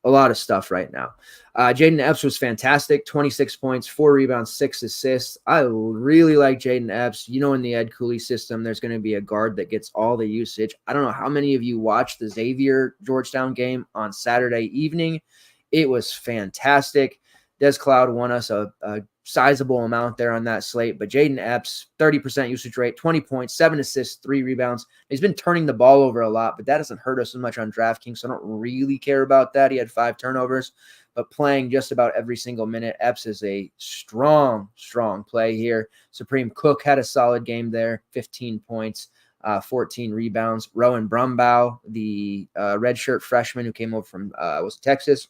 a lot of stuff right now. Jaden Epps was fantastic, 26 points, 4 rebounds, 6 assists. I really like Jaden Epps. You know, in the Ed Cooley system, there's going to be a guard that gets all the usage. I don't know how many of you watched the Xavier Georgetown game on Saturday evening. It was fantastic. Des Cloud won us a sizable amount there on that slate, but Jaden Epps, 30% usage rate, 20 points, 7 assists, 3 rebounds. He's been turning the ball over a lot, but that doesn't hurt us as much on DraftKings, so I don't really care about that. He had 5 turnovers, but playing just about every single minute. Epps is a strong play here. Supreme Cook had a solid game there, 15 points, 14 rebounds. Rowan Brumbaugh, the redshirt freshman who came over from Texas,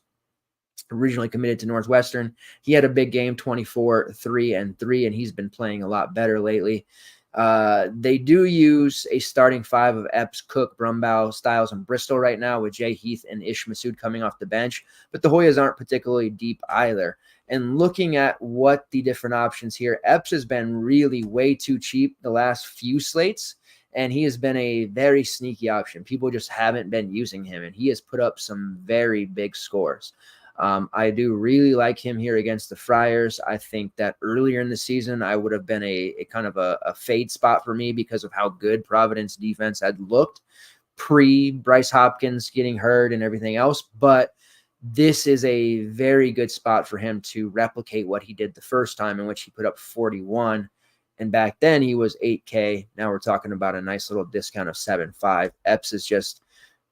originally committed to Northwestern. He had a big game, 24, 3, and 3, and he's been playing a lot better lately. They do use a starting 5 of Epps, Cook, Brumbaugh, Styles, and Bristol right now, with Jay Heath and Ish Massoud coming off the bench, but the Hoyas aren't particularly deep either. And looking at what the different options here, Epps has been really way too cheap the last few slates, and he has been a very sneaky option. People just haven't been using him, and he has put up some very big scores. I do really like him here against the Friars. I think that earlier in the season, I would have been a kind of a fade spot for me because of how good Providence defense had looked pre-Bryce Hopkins getting hurt and everything else. But this is a very good spot for him to replicate what he did the first time, in which he put up 41. And back then he was 8K. Now we're talking about a nice little discount of 7.5. Epps is just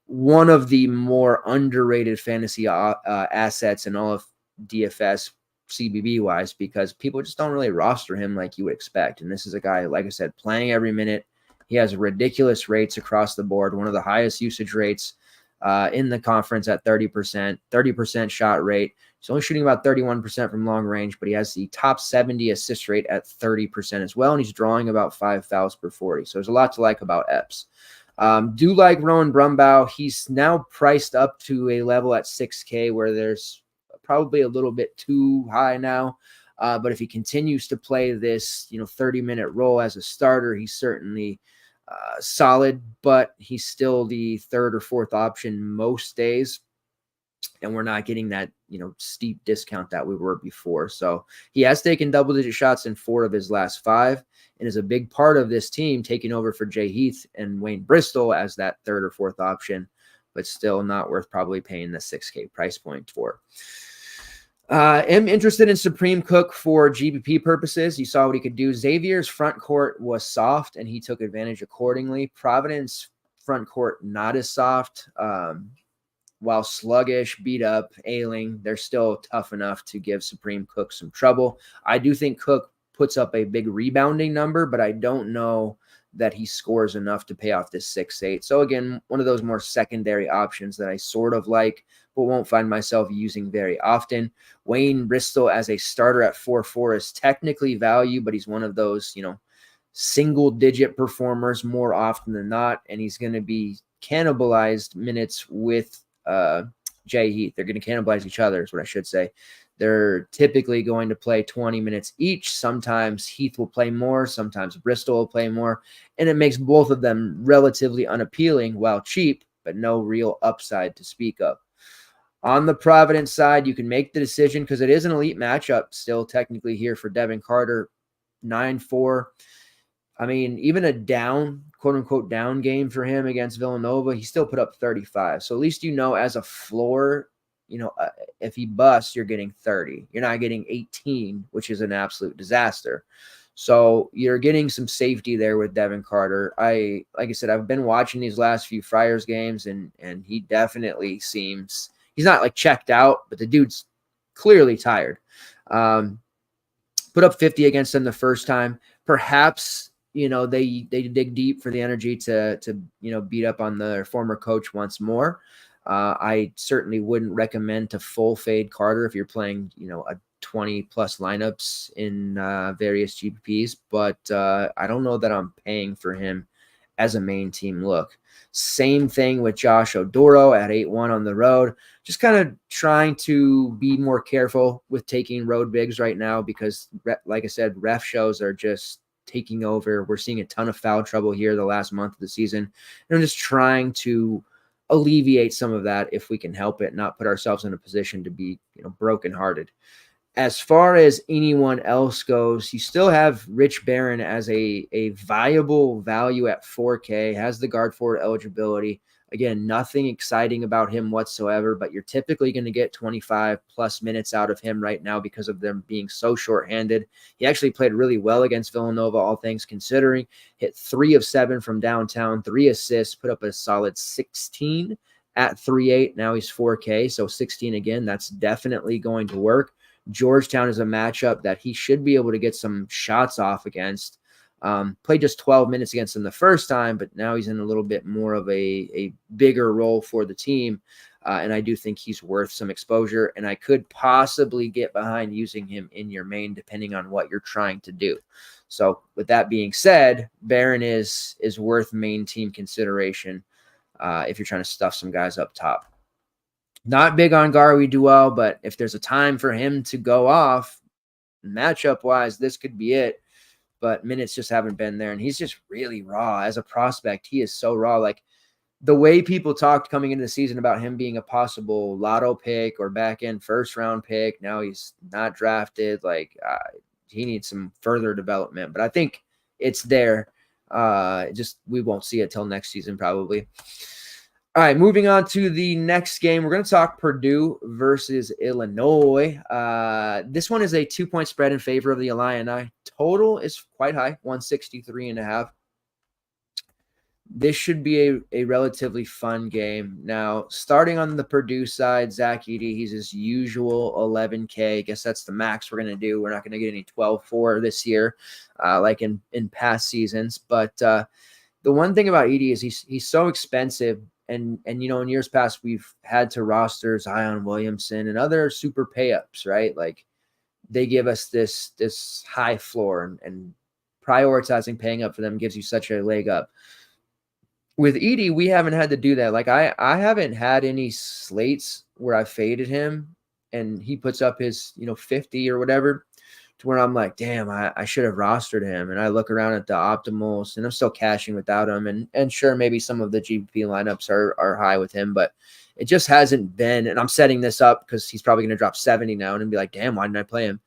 one of the more underrated fantasy assets in all of DFS CBB wise, because people just don't really roster him like you would expect. And this is a guy, like I said, playing every minute. He has ridiculous rates across the board, one of the highest usage rates in the conference at 30% shot rate. He's only shooting about 31% from long range, but he has the top 70 assist rate at 30% as well. And he's drawing about 5 fouls per 40. So there's a lot to like about Epps. Do like Rowan Brumbaugh. He's now priced up to a level at 6K where there's probably a little bit too high now. But if he continues to play this, 30-minute role as a starter, he's certainly solid, but he's still the 3rd or 4th option most days. And we're not getting that, steep discount that we were before. So he has taken double-digit shots in 4 of his last 5 and is a big part of this team taking over for Jay Heath and Wayne Bristol as that 3rd or 4th option, but still not worth probably paying the 6K price point for. Am interested in Supreme Cook for GPP purposes. You saw what he could do. Xavier's front court was soft, and he took advantage accordingly. Providence front court not as soft. While sluggish, beat up, ailing, they're still tough enough to give Supreme Cook some trouble. I do think Cook puts up a big rebounding number, but I don't know that he scores enough to pay off this 6-8. So again, one of those more secondary options that I sort of like, but won't find myself using very often. Wayne Bristol as a starter at 4.4 is technically value, but he's one of those, single-digit performers more often than not, and he's going to be cannibalized minutes with Jay Heath. They're going to cannibalize each other is what I should say. They're typically going to play 20 minutes each. Sometimes Heath will play more. Sometimes Bristol will play more. And it makes both of them relatively unappealing while cheap, but no real upside to speak of. On the Providence side, you can make the decision because it is an elite matchup still technically here for Devin Carter, 9-4. I mean, even a down, quote-unquote down game for him against Villanova, he still put up 35. So at least as a floor, if he busts, you're getting 30. You're not getting 18, which is an absolute disaster. So you're getting some safety there with Devin Carter. Like I said, I've been watching these last few Friars games, and he definitely seems – he's not, like, checked out, but the dude's clearly tired. Put up 50 against them the first time. Perhaps – they dig deep for the energy to beat up on their former coach once more. I certainly wouldn't recommend to full fade Carter if you're playing, a 20 plus lineups in various GPPs, but I don't know that I'm paying for him as a main team look. Same thing with Josh Odoro at 8-1 on the road. Just kind of trying to be more careful with taking road bigs right now because, like I said, ref shows are just taking over. We're seeing a ton of foul trouble here the last month of the season. And I'm just trying to alleviate some of that if we can help it, not put ourselves in a position to be, brokenhearted. As far as anyone else goes, you still have Rich Barron as a viable value at 4K, has the guard forward eligibility. Again, nothing exciting about him whatsoever, but you're typically going to get 25 plus minutes out of him right now because of them being so shorthanded. He actually played really well against Villanova, all things considering. Hit 3 of 7 from downtown, 3 assists, put up a solid 16 at 3.8. Now he's 4K, so 16 again. That's definitely going to work. Georgetown is a matchup that he should be able to get some shots off against. Played just 12 minutes against them the first time, but now he's in a little bit more of a bigger role for the team. And I do think he's worth some exposure, and I could possibly get behind using him in your main, depending on what you're trying to do. So with that being said, Barron is worth main team consideration if you're trying to stuff some guys up top. Not big on Garwi Duell, but if there's a time for him to go off, matchup-wise, this could be it. But minutes just haven't been there, and he's just really raw. As a prospect, he is so raw. Like, the way people talked coming into the season about him being a possible lotto pick or back-end first-round pick, now he's not drafted. Like, he needs some further development. But I think it's there. Just we won't see it till next season probably. All right, moving on to the next game. We're going to talk Purdue versus Illinois. This one is a 2-point spread in favor of the Illini. Total is quite high, 163.5. This should be a relatively fun game. Now, starting on the Purdue side, Zach Edey, he's his usual 11K. I guess that's the max we're going to do. We're not going to get any 12-4 this year like in past seasons. But the one thing about Edey is he's so expensive. And in years past, we've had to roster Zion Williamson and other super pay-ups, right? Like, they give us this high floor, and prioritizing paying up for them gives you such a leg up. With Edey, we haven't had to do that. Like, I haven't had any slates where I faded him and he puts up his 50 or whatever, to where I'm like, damn, I should have rostered him. And I look around at the optimals, and I'm still cashing without him. And sure, maybe some of the GPP lineups are high with him, but it just hasn't been. And I'm setting this up because he's probably going to drop 70 now and be like, damn, why didn't I play him?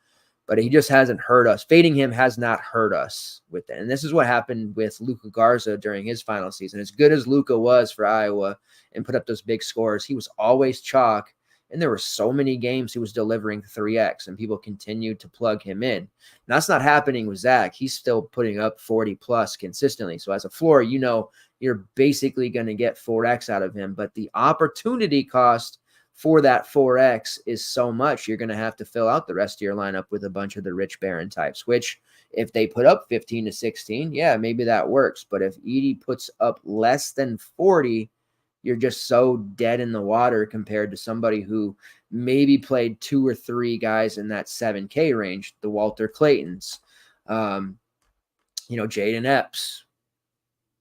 But he just hasn't hurt us. Fading him has not hurt us with it. And this is what happened with Luka Garza during his final season. As good as Luka was for Iowa and put up those big scores, he was always chalk. And there were so many games he was delivering 3X, and people continued to plug him in. And that's not happening with Zach. He's still putting up 40 plus consistently. So as a floor, you're basically going to get 4X out of him. But the opportunity cost for that 4X is so much, you're going to have to fill out the rest of your lineup with a bunch of the Rich Barron types, which if they put up 15 to 16, yeah, maybe that works. But if Edey puts up less than 40, you're just so dead in the water compared to somebody who maybe played 2 or 3 guys in that 7K range, the Walter Claytons, Jaden Epps,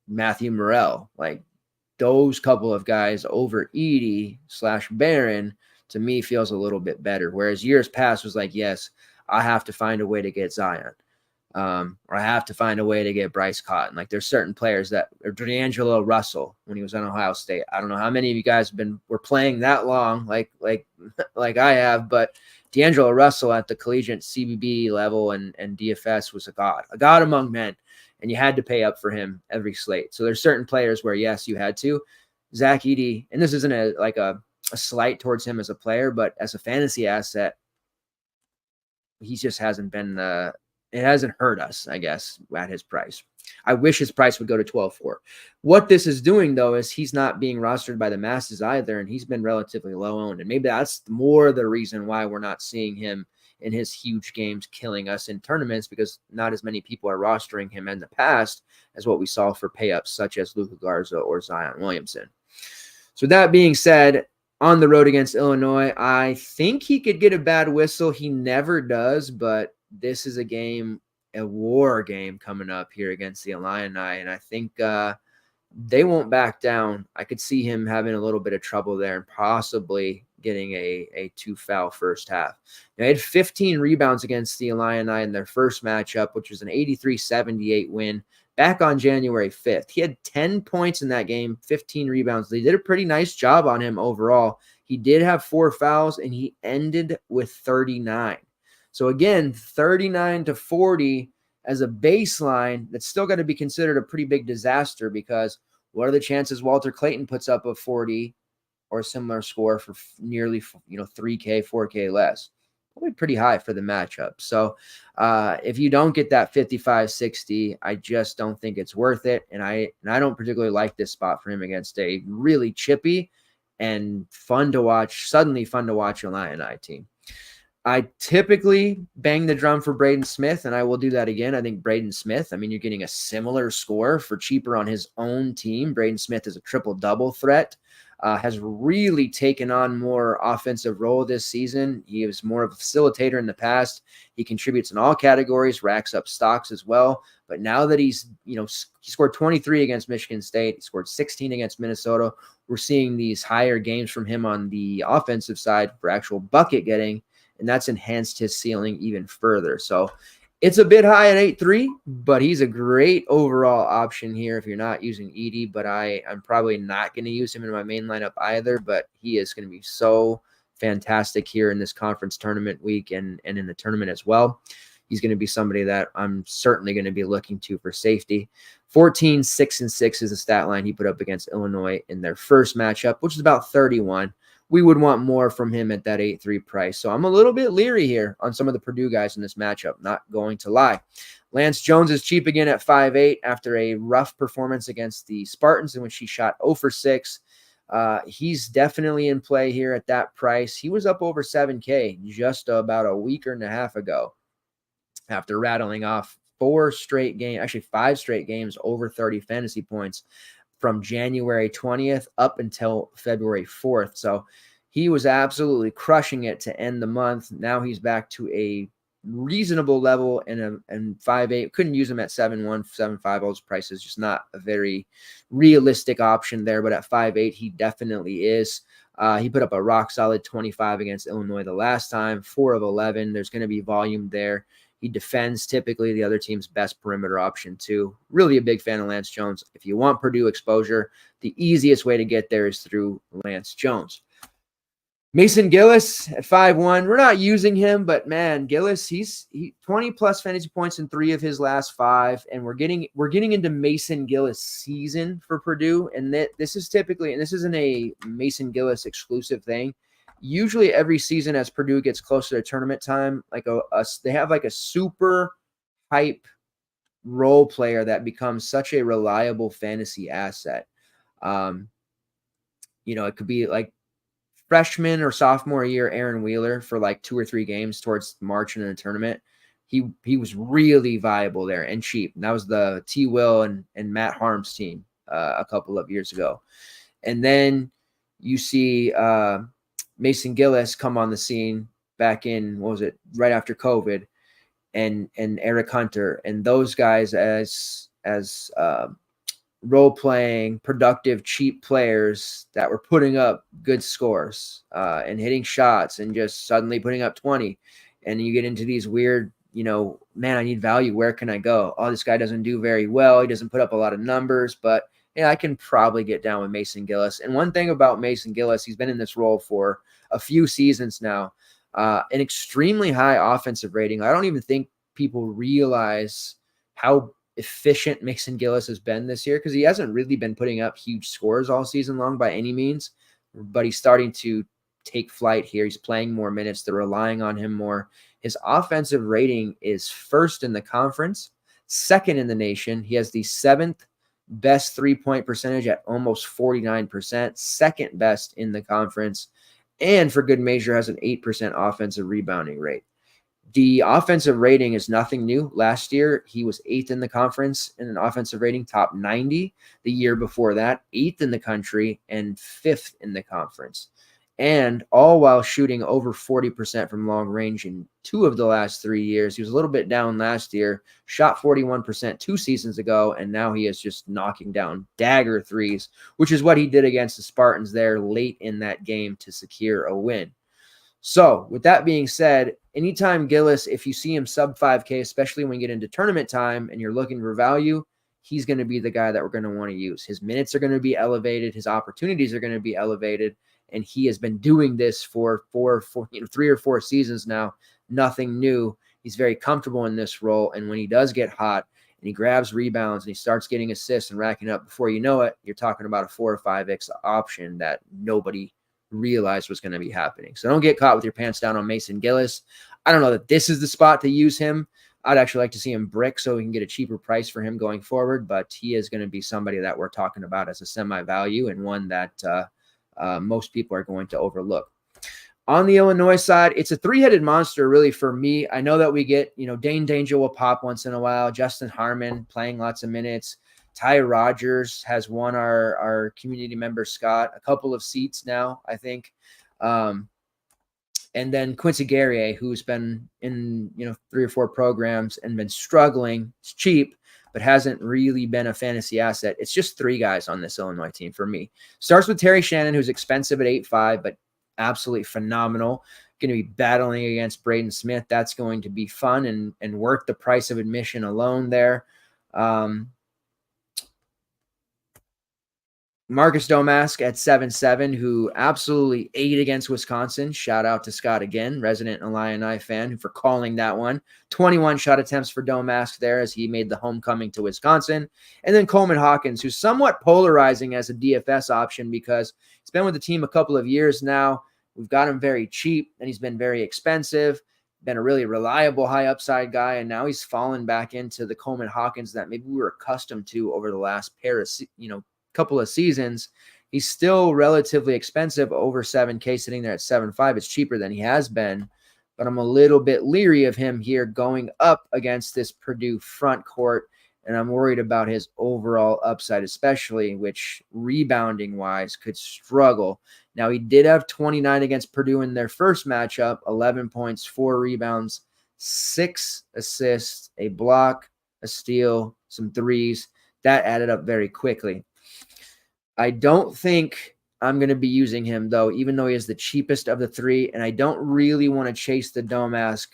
Matthew Morrell, like those couple of guys over Edey/Barron, to me feels a little bit better. Whereas years past was like, yes, I have to find a way to get Zion. Or I have to find a way to get Bryce Cotton. Like, there's certain players or D'Angelo Russell when he was on Ohio State. I don't know how many of you guys were playing that long, like I have, but D'Angelo Russell at the collegiate CBB level and DFS was a god among men, and you had to pay up for him every slate. So there's certain players where, yes, you had to. Zach Edey, and this isn't a slight towards him as a player, but as a fantasy asset, he just hasn't been it hasn't hurt us, I guess, at his price. I wish his price would go to 12.4. What this is doing, though, is he's not being rostered by the masses either, and he's been relatively low owned. And maybe that's more the reason why we're not seeing him in his huge games killing us in tournaments, because not as many people are rostering him in the past as what we saw for pay-ups such as Luka Garza or Zion Williamson. So that being said, on the road against Illinois, I think he could get a bad whistle. He never does, but this is a war game coming up here against the Illini, and I think they won't back down. I could see him having a little bit of trouble there and possibly getting a 2-foul first half. Now, he had 15 rebounds against the Illini in their first matchup, which was an 83-78 win. back on January 5th. He had 10 points in that game, 15 rebounds. They did a pretty nice job on him overall. He did have 4 fouls, and he ended with 39. So again, 39 to 40 as a baseline, that's still got to be considered a pretty big disaster, because what are the chances Walter Clayton puts up a 40 or a similar score for nearly 3K, 4K less? Probably pretty high for the matchup. So if you don't get that 55-60, I just don't think it's worth it. And I don't particularly like this spot for him against a really chippy and suddenly fun to watch Illini team. I typically bang the drum for Braden Smith, and I will do that again. I think Braden Smith, you're getting a similar score for cheaper on his own team. Braden Smith is a triple-double threat, has really taken on more offensive role this season. He was more of a facilitator in the past. He contributes in all categories, racks up stocks as well. But now that he scored 23 against Michigan State, he scored 16 against Minnesota, we're seeing these higher games from him on the offensive side for actual bucket getting, and that's enhanced his ceiling even further. So it's a bit high at 8.3, but he's a great overall option here if you're not using Edey. But I'm probably not going to use him in my main lineup either, but he is going to be so fantastic here in this conference tournament week and in the tournament as well. He's going to be somebody that I'm certainly going to be looking to for safety. 14, 6, and 6 is the stat line he put up against Illinois in their first matchup, which is about 31. We would want more from him at that 8.3 price. So I'm a little bit leery here on some of the Purdue guys in this matchup, not going to lie. Lance Jones is cheap again at 5.8 after a rough performance against the Spartans in which he shot 0 for 6. He's definitely in play here at that price. He was up over 7K just about a week and a half ago after rattling off 5 straight games over 30 fantasy points from January 20th up until February 4th. So he was absolutely crushing it to end the month. Now he's back to a reasonable level and 5.8. Couldn't use him at 7.1, 7.5. Those prices just not a very realistic option there, but at 5.8 he definitely is. He put up a rock solid 25 against Illinois the last time, 4 of 11. There's going to be volume there. He defends typically the other team's best perimeter option too. Really a big fan of Lance Jones. If you want Purdue exposure, the easiest way to get there is through Lance Jones. Mason Gillis at 5.1. We're not using him, but man, Gillis, he's 20 plus fantasy points in 3 of his last 5, and we're getting into Mason Gillis season for Purdue, and this is typically, and this isn't a Mason Gillis exclusive thing. Usually every season as Purdue gets closer to tournament time, they have like a super hype role player that becomes such a reliable fantasy asset. It could be like freshman or sophomore year Aaron Wheeler for like 2 or 3 games towards March in the tournament. He was really viable there and cheap. And that was the T. Will and Matt Harms team a couple of years ago. And then you see Mason Gillis come on the scene back in, right after COVID, and Eric Hunter, and those guys as role-playing, productive, cheap players that were putting up good scores and hitting shots and just suddenly putting up 20. And you get into these weird, man, I need value. Where can I go? Oh, this guy doesn't do very well. He doesn't put up a lot of numbers, but I can probably get down with Mason Gillis. And one thing about Mason Gillis, he's been in this role for a few seasons now, an extremely high offensive rating. I don't even think people realize how efficient Mason Gillis has been this year, because he hasn't really been putting up huge scores all season long by any means, but he's starting to take flight here. He's playing more minutes. They're relying on him more. His offensive rating is first in the conference, second in the nation. He has the 7th best 3-point percentage at almost 49%, second best in the conference, and for good measure has an 8% offensive rebounding rate. The offensive rating is nothing new. Last year, he was 8th in the conference in an offensive rating, top 90. The year before that, 8th in the country and 5th in the conference. And all while shooting over 40% from long range in 2 of the last 3 years. He was a little bit down last year, shot 41% 2 seasons ago, and now he is just knocking down dagger threes, which is what he did against the Spartans there late in that game to secure a win. So with that being said, anytime Gillis, if you see him sub 5K, especially when you get into tournament time and you're looking for value, he's going to be the guy that we're going to want to use. His minutes are going to be elevated. His opportunities are going to be elevated. And he has been doing this for 3 or 4 seasons now. Nothing new. He's very comfortable in this role. And when he does get hot and he grabs rebounds and he starts getting assists and racking up, before you know it, you're talking about a 4 or 5x option that nobody realized was going to be happening. So don't get caught with your pants down on Mason Gillis. I don't know that this is the spot to use him. I'd actually like to see him brick so we can get a cheaper price for him going forward, but he is going to be somebody that we're talking about as a semi-value and one that most people are going to overlook. On the Illinois side, it's a 3-headed monster, really, for me. I know that we get, Dane Danger will pop once in a while. Justin Harmon playing lots of minutes. Ty Rogers has won our community member, Scott, a couple of seats now, I think. And then Quincy Guerrier, who's been in, 3 or 4 programs and been struggling. It's cheap, but hasn't really been a fantasy asset. It's just 3 guys on this Illinois team for me. Starts with Terry Shannon, who's expensive at 8.5, but absolutely phenomenal. Going to be battling against Braden Smith. That's going to be fun and worth the price of admission alone there. Marcus Domask at 7.7, who absolutely ate against Wisconsin. Shout out to Scott again, resident Illini fan, for calling that one. 21 shot attempts for Domask there as he made the homecoming to Wisconsin. And then Coleman Hawkins, who's somewhat polarizing as a DFS option because he's been with the team a couple of years now. We've got him very cheap, and he's been very expensive, been a really reliable high upside guy, and now he's fallen back into the Coleman Hawkins that maybe we were accustomed to over the last couple of seasons. He's still relatively expensive, over 7K, sitting there at 7.5. It's cheaper than he has been, but I'm a little bit leery of him here going up against this Purdue front court, and I'm worried about his overall upside, especially which rebounding wise could struggle. Now, he did have 29 against Purdue in their first matchup, 11 points, 4 rebounds, 6 assists, a block, a steal, some threes. That added up very quickly. I don't think I'm going to be using him, though, even though he is the cheapest of the 3, and I don't really want to chase the Domask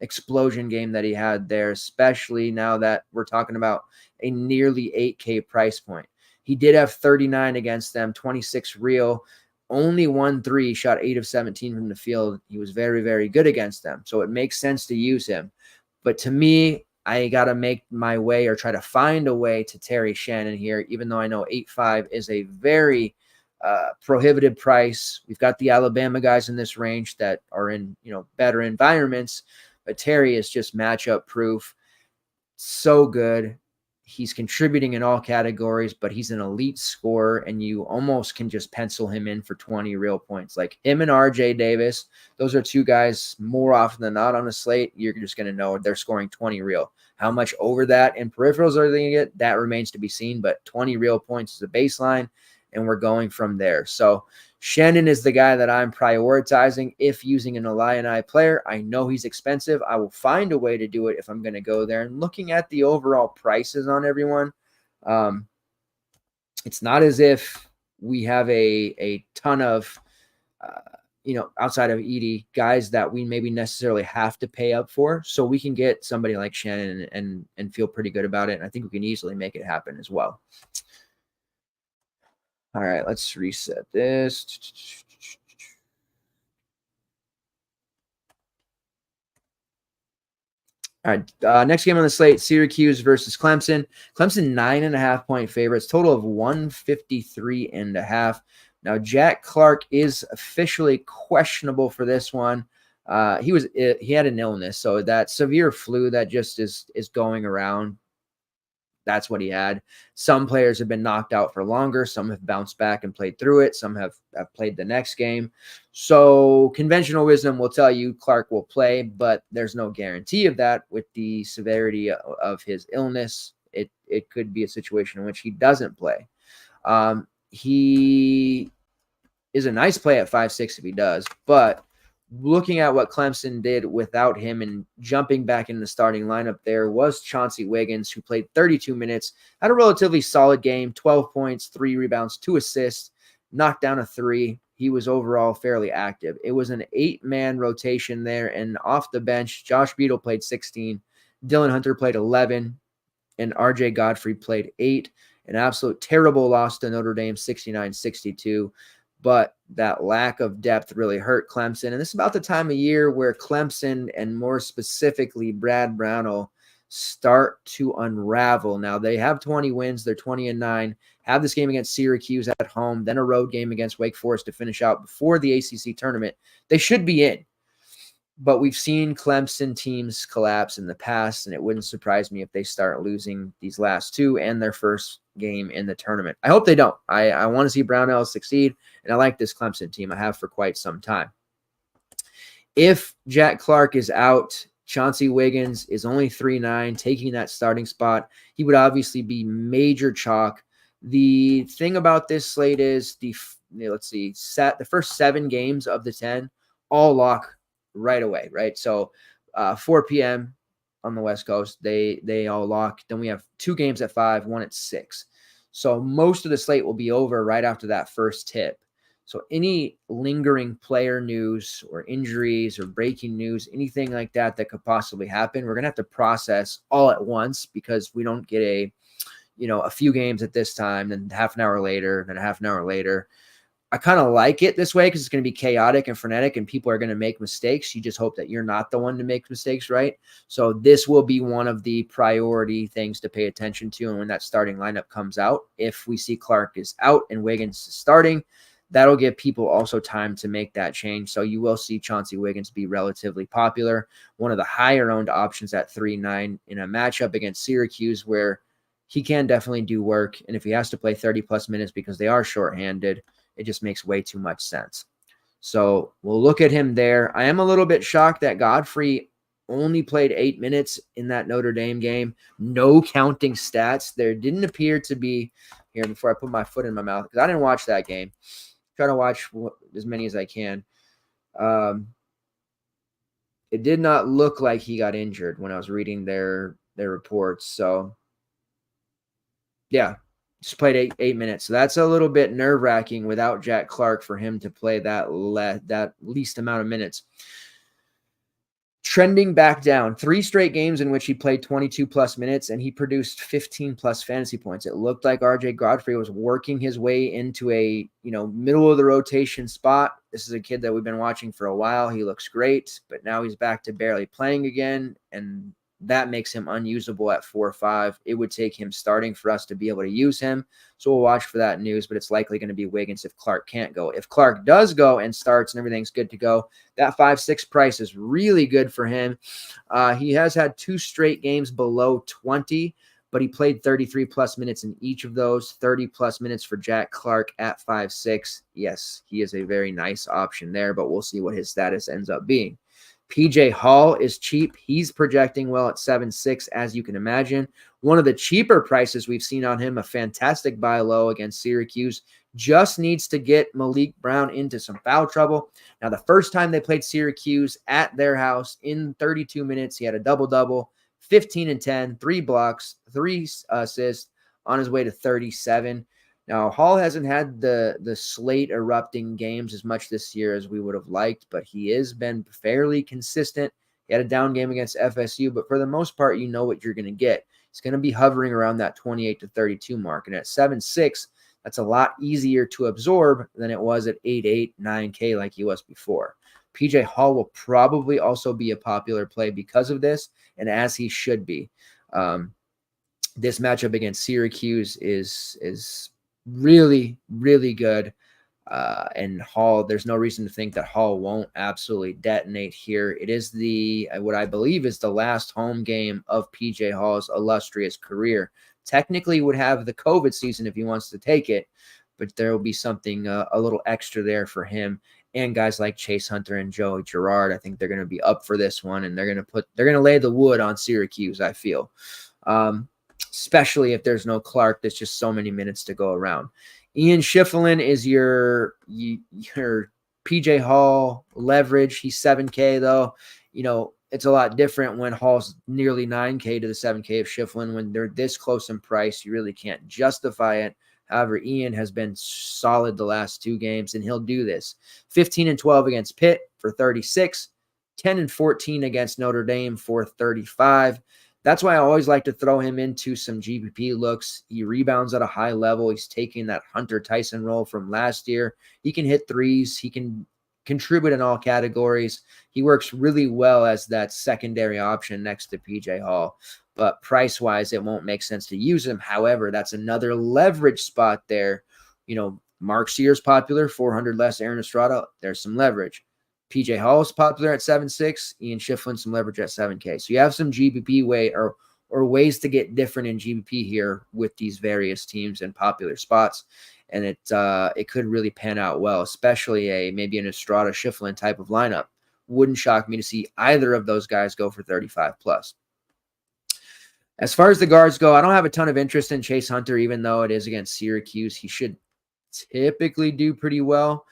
explosion game that he had there, especially now that we're talking about a nearly 8K price point. He did have 39 against them, 26 real, only 1 shot 8 of 17 from the field. He was very, very good against them, so it makes sense to use him. But to me, I got to make my way or try to find a way to Terry Shannon here, even though I know 8.5 is a very prohibitive price. We've got the Alabama guys in this range that are in, better environments, but Terry is just matchup proof. So good. He's contributing in all categories, but he's an elite scorer, and you almost can just pencil him in for 20 real points. Like him and RJ Davis, those are 2 guys more often than not on a slate. You're just going to know they're scoring 20 real. How much over that in peripherals are they going to get? That remains to be seen, but 20 real points is a baseline, and we're going from there. So Shannon is the guy that I'm prioritizing if using an Illini player. I know he's expensive. I will find a way to do it if I'm going to go there. And looking at the overall prices on everyone, it's not as if we have a ton of, outside of Edie, guys that we maybe necessarily have to pay up for. So we can get somebody like Shannon and feel pretty good about it. And I think we can easily make it happen as well. All right, let's reset this. All right, next game on the slate, Syracuse versus Clemson. Clemson 9.5-point favorites, total of 153.5. Now, Jack Clark is officially questionable for this one. He had an illness, so that severe flu that just is going around. That's what he had. Some players have been knocked out for longer. Some have bounced back and played through it. Some have played the next game. So conventional wisdom will tell you Clark will play, but there's no guarantee of that with the severity of his illness. It could be a situation in which he doesn't play. He is a nice play at 5.6 if he does, but looking at what Clemson did without him and jumping back in the starting lineup there was Chauncey Wiggins, who played 32 minutes, had a relatively solid game, 12 points, 3 rebounds, 2 assists, knocked down a 3. He was overall fairly active. It was an 8-man rotation there, and off the bench, Josh Beadle played 16, Dylan Hunter played 11, and RJ Godfrey played 8. An absolute terrible loss to Notre Dame, 69-62. But that lack of depth really hurt Clemson. And this is about the time of year where Clemson, and more specifically Brad Brownell, start to unravel. Now, they have 20 wins. They're 20-9. Have this game against Syracuse at home, then a road game against Wake Forest to finish out before the ACC tournament. They should be in. But we've seen Clemson teams collapse in the past, and it wouldn't surprise me if they start losing these last two and their first game in the tournament. I hope they don't. I want to see Brownell succeed, and I like this Clemson team. I have for quite some time. If Jack Clark is out, Chauncey Wiggins is only 3-9, taking that starting spot. He would obviously be major chalk. The thing about this slate is the first 7 games of the 10 all lock right away, right? So 4 p.m. on the West Coast, they all lock. Then we have 2 games at 5, 1 at 6. So most of the slate will be over right after that first tip. So any lingering player news or injuries or breaking news, anything like that that could possibly happen, we're going to have to process all at once, because we don't get a few games at this time, then half an hour later, then a half an hour later. I kind of like it this way because it's going to be chaotic and frenetic, and people are going to make mistakes. You just hope that you're not the one to make mistakes, right? So this will be one of the priority things to pay attention to. And when that starting lineup comes out, if we see Clark is out and Wiggins is starting, that'll give people also time to make that change. So you will see Chauncey Wiggins be relatively popular, one of the higher owned options at 3-9 in a matchup against Syracuse, where he can definitely do work. And if he has to play 30 plus minutes because they are shorthanded, it just makes way too much sense. So we'll look at him there. I am a little bit shocked that Godfrey only played 8 minutes in that Notre Dame game. No counting stats. There didn't appear to be, here before I put my foot in my mouth, because I didn't watch that game. Try to watch as many as I can. It did not look like he got injured when I was reading their reports. So yeah, just played 8 minutes. So that's a little bit nerve-wracking without Jack Clark for him to play that least amount of minutes. Trending back down, 3 straight games in which he played 22 plus minutes and he produced 15 plus fantasy points. It looked like RJ Godfrey was working his way into a, middle of the rotation spot. This is a kid that we've been watching for a while. He looks great, but now he's back to barely playing again, and that makes him unusable at 4-5. It would take him starting for us to be able to use him. So we'll watch for that news, but it's likely going to be Wiggins if Clark can't go. If Clark does go and starts and everything's good to go, that 5-6 price is really good for him. He has had 2 straight games below 20, but he played 33 plus minutes in each of those. 30 plus minutes for Jack Clark at 5-6. Yes, he is a very nice option there, but we'll see what his status ends up being. PJ Hall is cheap. He's projecting well at 7-6, as you can imagine. One of the cheaper prices we've seen on him, a fantastic buy low against Syracuse. Just needs to get Malik Brown into some foul trouble. Now, the first time they played Syracuse at their house in 32 minutes, he had a double-double, 15 and 10, 3 blocks, 3 assists, on his way to 37. Now, Hall hasn't had the slate erupting games as much this year as we would have liked, but he has been fairly consistent. He had a down game against FSU, but for the most part, you know what you're going to get. He's going to be hovering around that 28 to 32 mark. And at 7-6, that's a lot easier to absorb than it was at 8-8, 9K like he was before. PJ Hall will probably also be a popular play because of this, and as he should be. This matchup against Syracuse is really, really good. And Hall, there's no reason to think that Hall won't absolutely detonate here. It is what I believe is the last home game of PJ Hall's illustrious career. Technically would have the COVID season if he wants to take it, but there will be something a little extra there for him. And guys like Chase Hunter and Joey Girard, I think they're going to be up for this one, and they're going to lay the wood on Syracuse, I feel. Especially if there's no Clark, there's just so many minutes to go around. Ian Schiffelin is your PJ Hall leverage. He's 7K though. It's a lot different when Hall's nearly 9K to the 7K of Schiffelin. When they're this close in price, you really can't justify it. However, Ian has been solid the last 2 games, and he'll do this. 15 and 12 against Pitt for 36, 10 and 14 against Notre Dame for 35. That's why I always like to throw him into some GPP looks. He rebounds at a high level. He's taking that Hunter Tyson role from last year. He can hit threes. He can contribute in all categories. He works really well as that secondary option next to PJ Hall. But price-wise, it won't make sense to use him. However, that's another leverage spot there. Mark Sears popular, 400 less Aaron Estrada. There's some leverage. PJ Hall is popular at 7.6. Ian Schifflin, some leverage at 7K. So you have some GPP way or ways to get different in GPP here with these various teams and popular spots. And it could really pan out well, especially maybe an Estrada Schifflin type of lineup. Wouldn't shock me to see either of those guys go for 35 plus. As far as the guards go, I don't have a ton of interest in Chase Hunter, even though it is against Syracuse. He should typically do pretty well.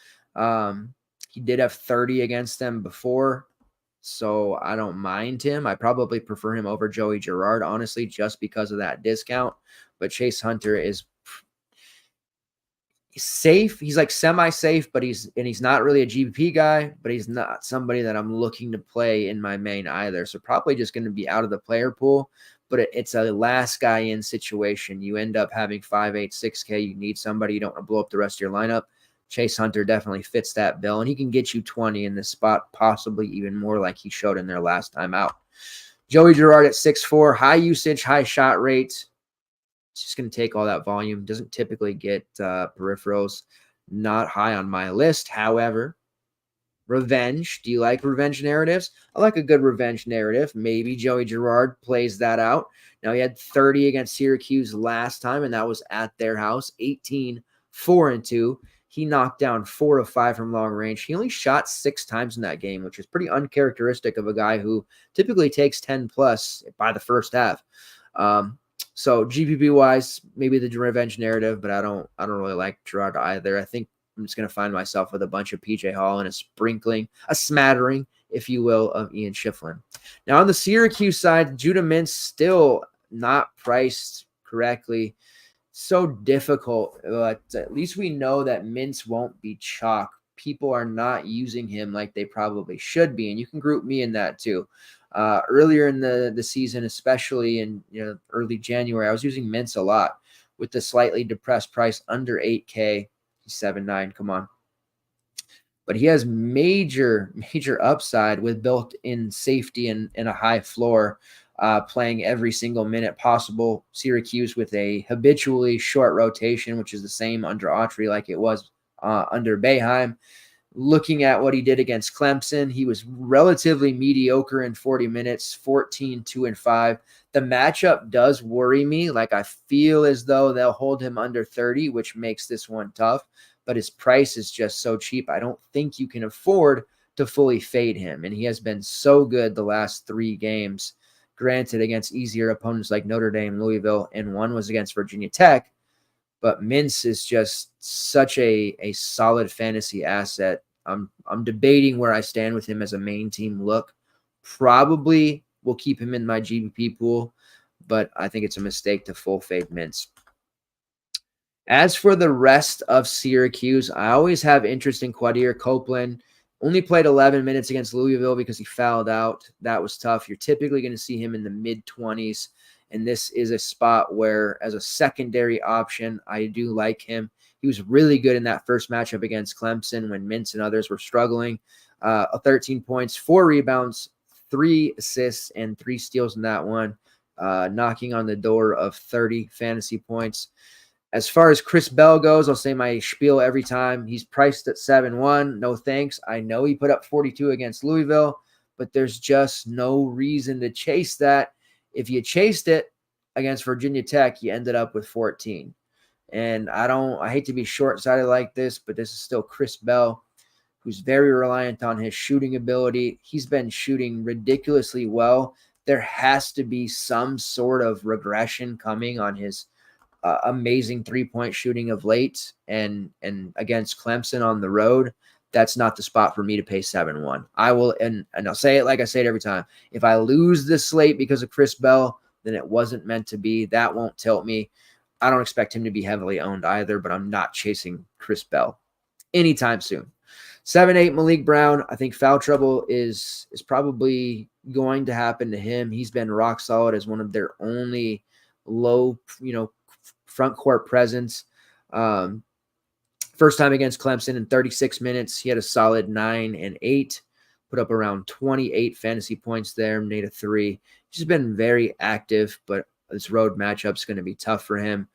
He did have 30 against them before, so I don't mind him. I probably prefer him over Joey Girard, honestly, just because of that discount. But Chase Hunter is safe. He's like semi-safe, but he's not really a GPP guy, but he's not somebody that I'm looking to play in my main either. So probably just going to be out of the player pool. But it's a last guy in situation. You end up having 5.8, 6K. You need somebody. You don't want to blow up the rest of your lineup. Chase Hunter definitely fits that bill, and he can get you 20 in this spot, possibly even more like he showed in their last time out. Joey Girard at 6'4", high usage, high shot rate. It's just going to take all that volume. Doesn't typically get peripherals. Not high on my list. However, revenge. Do you like revenge narratives? I like a good revenge narrative. Maybe Joey Girard plays that out. Now, he had 30 against Syracuse last time, and that was at their house. 18, 4-2. He knocked down 4 of 5 from long range. He only shot 6 times in that game, which is pretty uncharacteristic of a guy who typically takes 10 plus by the first half. So GPP wise, maybe the revenge narrative, but I don't really like Girard either. I think I'm just going to find myself with a bunch of PJ Hall and a smattering, if you will, of Ian Schifflin. Now on the Syracuse side, Judah Mintz still not priced correctly. So difficult, but at least we know that Mintz won't be chalk. People are not using him like they probably should be, and you can group me in that too. Earlier in the season, especially in early January, I was using Mintz a lot with the slightly depressed price under 8K. He's 7.9. Come on. But he has major upside with built-in safety and a high floor, playing every single minute possible. Syracuse with a habitually short rotation, which is the same under Autry like it was under Boeheim. Looking at what he did against Clemson, he was relatively mediocre in 40 minutes, 14, 2, and 5. The matchup does worry me. Like, I feel as though they'll hold him under 30, which makes this one tough. But his price is just so cheap. I don't think you can afford to fully fade him. And he has been so good the last 3 games. Granted, against easier opponents like Notre Dame, Louisville, and one was against Virginia Tech. But Mintz is just such a solid fantasy asset. I'm debating where I stand with him as a main team look. Probably will keep him in my GPP pool, but I think it's a mistake to full fade Mintz. As for the rest of Syracuse, I always have interest in Quadir Copeland. Only played 11 minutes against Louisville because he fouled out. That was tough. You're typically going to see him in the mid-20s. And this is a spot where, as a secondary option, I do like him. He was really good in that first matchup against Clemson when Mintz and others were struggling. 13 points, 4 rebounds, 3 assists, and 3 steals in that one, knocking on the door of 30 fantasy points. As far as Chris Bell goes, I'll say my spiel every time. He's priced at 7-1. No thanks. I know he put up 42 against Louisville, but there's just no reason to chase that. If you chased it against Virginia Tech, you ended up with 14. And I hate to be short-sighted like this, but this is still Chris Bell, who's very reliant on his shooting ability. He's been shooting ridiculously well. There has to be some sort of regression coming on his amazing three-point shooting of late. And against Clemson on the road, that's not the spot for me to pay 7-1. I will, and I'll say it like I say it every time. If I lose this slate because of Chris Bell, then it wasn't meant to be. That won't tilt me. I don't expect him to be heavily owned either, but I'm not chasing Chris Bell anytime soon. 7-8 Malik Brown. I think foul trouble is probably going to happen to him. He's been rock solid as one of their only low, front court presence. First time against Clemson in 36 minutes, he had a solid 9 and 8, put up around 28 fantasy points there, made a 3. He's been very active, but this road matchup's going to be tough for him.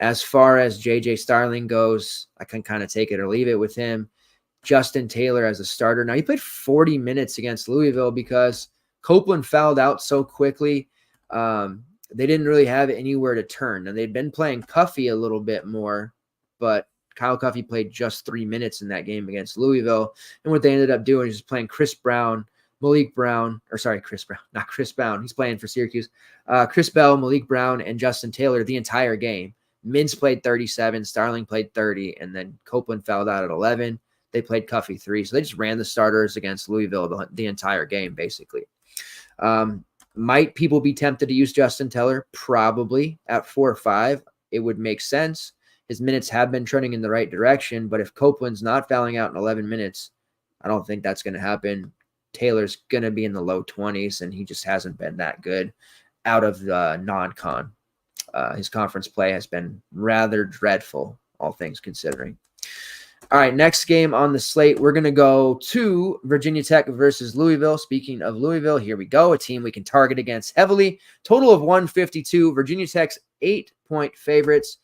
As far as JJ Starling goes, I can kind of take it or leave it with him. Justin Taylor as a starter. Now, he played 40 minutes against Louisville because Copeland fouled out so quickly. They didn't really have anywhere to turn. And they'd been playing Cuffey a little bit more, but Kyle Cuffey played just 3 minutes in that game against Louisville. And what they ended up doing is just playing Chris Brown, Malik Brown, or sorry, Chris Brown, not Chris Brown. He's playing for Syracuse. Chris Bell, Malik Brown, and Justin Taylor the entire game. Mintz played 37, Starling played 30, and then Copeland fouled out at 11. They played Cuffey 3. So they just ran the starters against Louisville the entire game, basically. Might people be tempted to use Justin Taylor? Probably at 4 or 5. It would make sense. His minutes have been trending in the right direction, but if Copeland's not fouling out in 11 minutes, I don't think that's going to happen. Taylor's going to be in the low 20s, and he just hasn't been that good out of the non-con. His conference play has been rather dreadful, all things considering. All right, next game on the slate, we're going to go to Virginia Tech versus Louisville. Speaking of Louisville, here we go, a team we can target against heavily. Total of 152. Virginia Tech's 8-point favorites.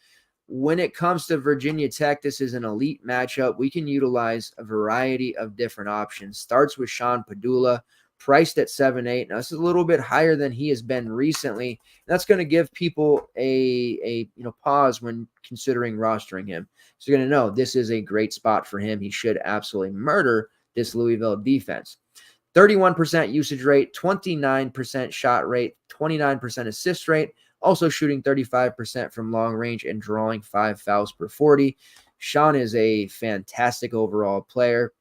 When it comes to Virginia Tech, this is an elite matchup. We can utilize a variety of different options. Starts with Sean Padula, priced at 7-8. Now, this is a little bit higher than he has been recently. That's going to give people a pause when considering rostering him. So you're going to know this is a great spot for him. He should absolutely murder this Louisville defense. 31% usage rate, 29% shot rate, 29% assist rate, also shooting 35% from long range and drawing 5 fouls per 40. Sean is a fantastic overall player.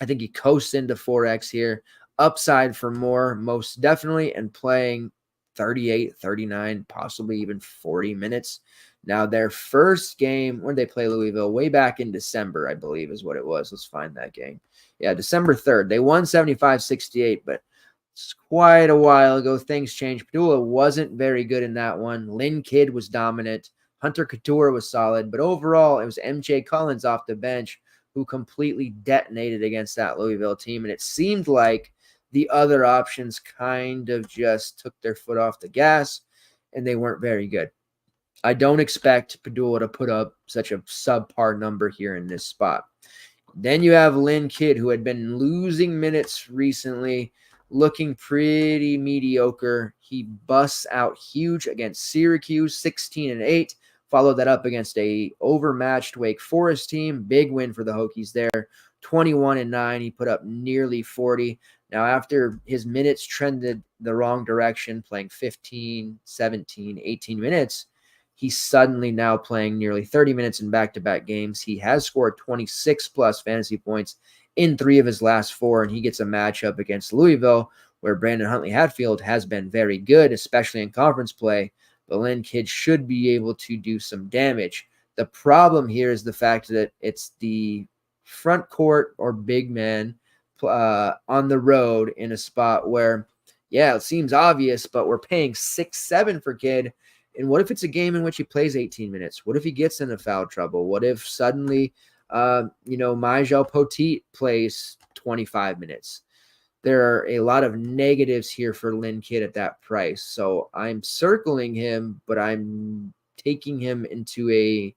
I think he coasts into 4X here. Upside for more, most definitely, and playing 38, 39, possibly even 40 minutes. Now, their first game, when did they play Louisville? Way back in December, I believe is what it was. Let's find that game. Yeah, December 3rd. They won 75-68, but it's quite a while ago. Things changed. Padula wasn't very good in that one. Lynn Kidd was dominant. Hunter Couture was solid, but overall, it was MJ Collins off the bench who completely detonated against that Louisville team, and it seemed like the other options kind of just took their foot off the gas, and they weren't very good. I don't expect Padula to put up such a subpar number here in this spot. Then you have Lynn Kidd, who had been losing minutes recently, looking pretty mediocre. He busts out huge against Syracuse, 16-8. Followed that up against a overmatched Wake Forest team. Big win for the Hokies there, 21-9. He put up nearly 40. Now, after his minutes trended the wrong direction, playing 15, 17, 18 minutes, he's suddenly now playing nearly 30 minutes in back-to-back games. He has scored 26-plus fantasy points in 3 of his last 4, and he gets a matchup against Louisville, where Brandon Huntley-Hatfield has been very good, especially in conference play. But Lynn Kidd should be able to do some damage. The problem here is the fact that it's the front court or big man on the road in a spot where, yeah, it seems obvious, but we're paying 6-7 for Kidd. And what if it's a game in which he plays 18 minutes? What if he gets into foul trouble? What if suddenly, Majel Poteet plays 25 minutes? There are a lot of negatives here for Lynn Kidd at that price. So I'm circling him, but I'm taking him into a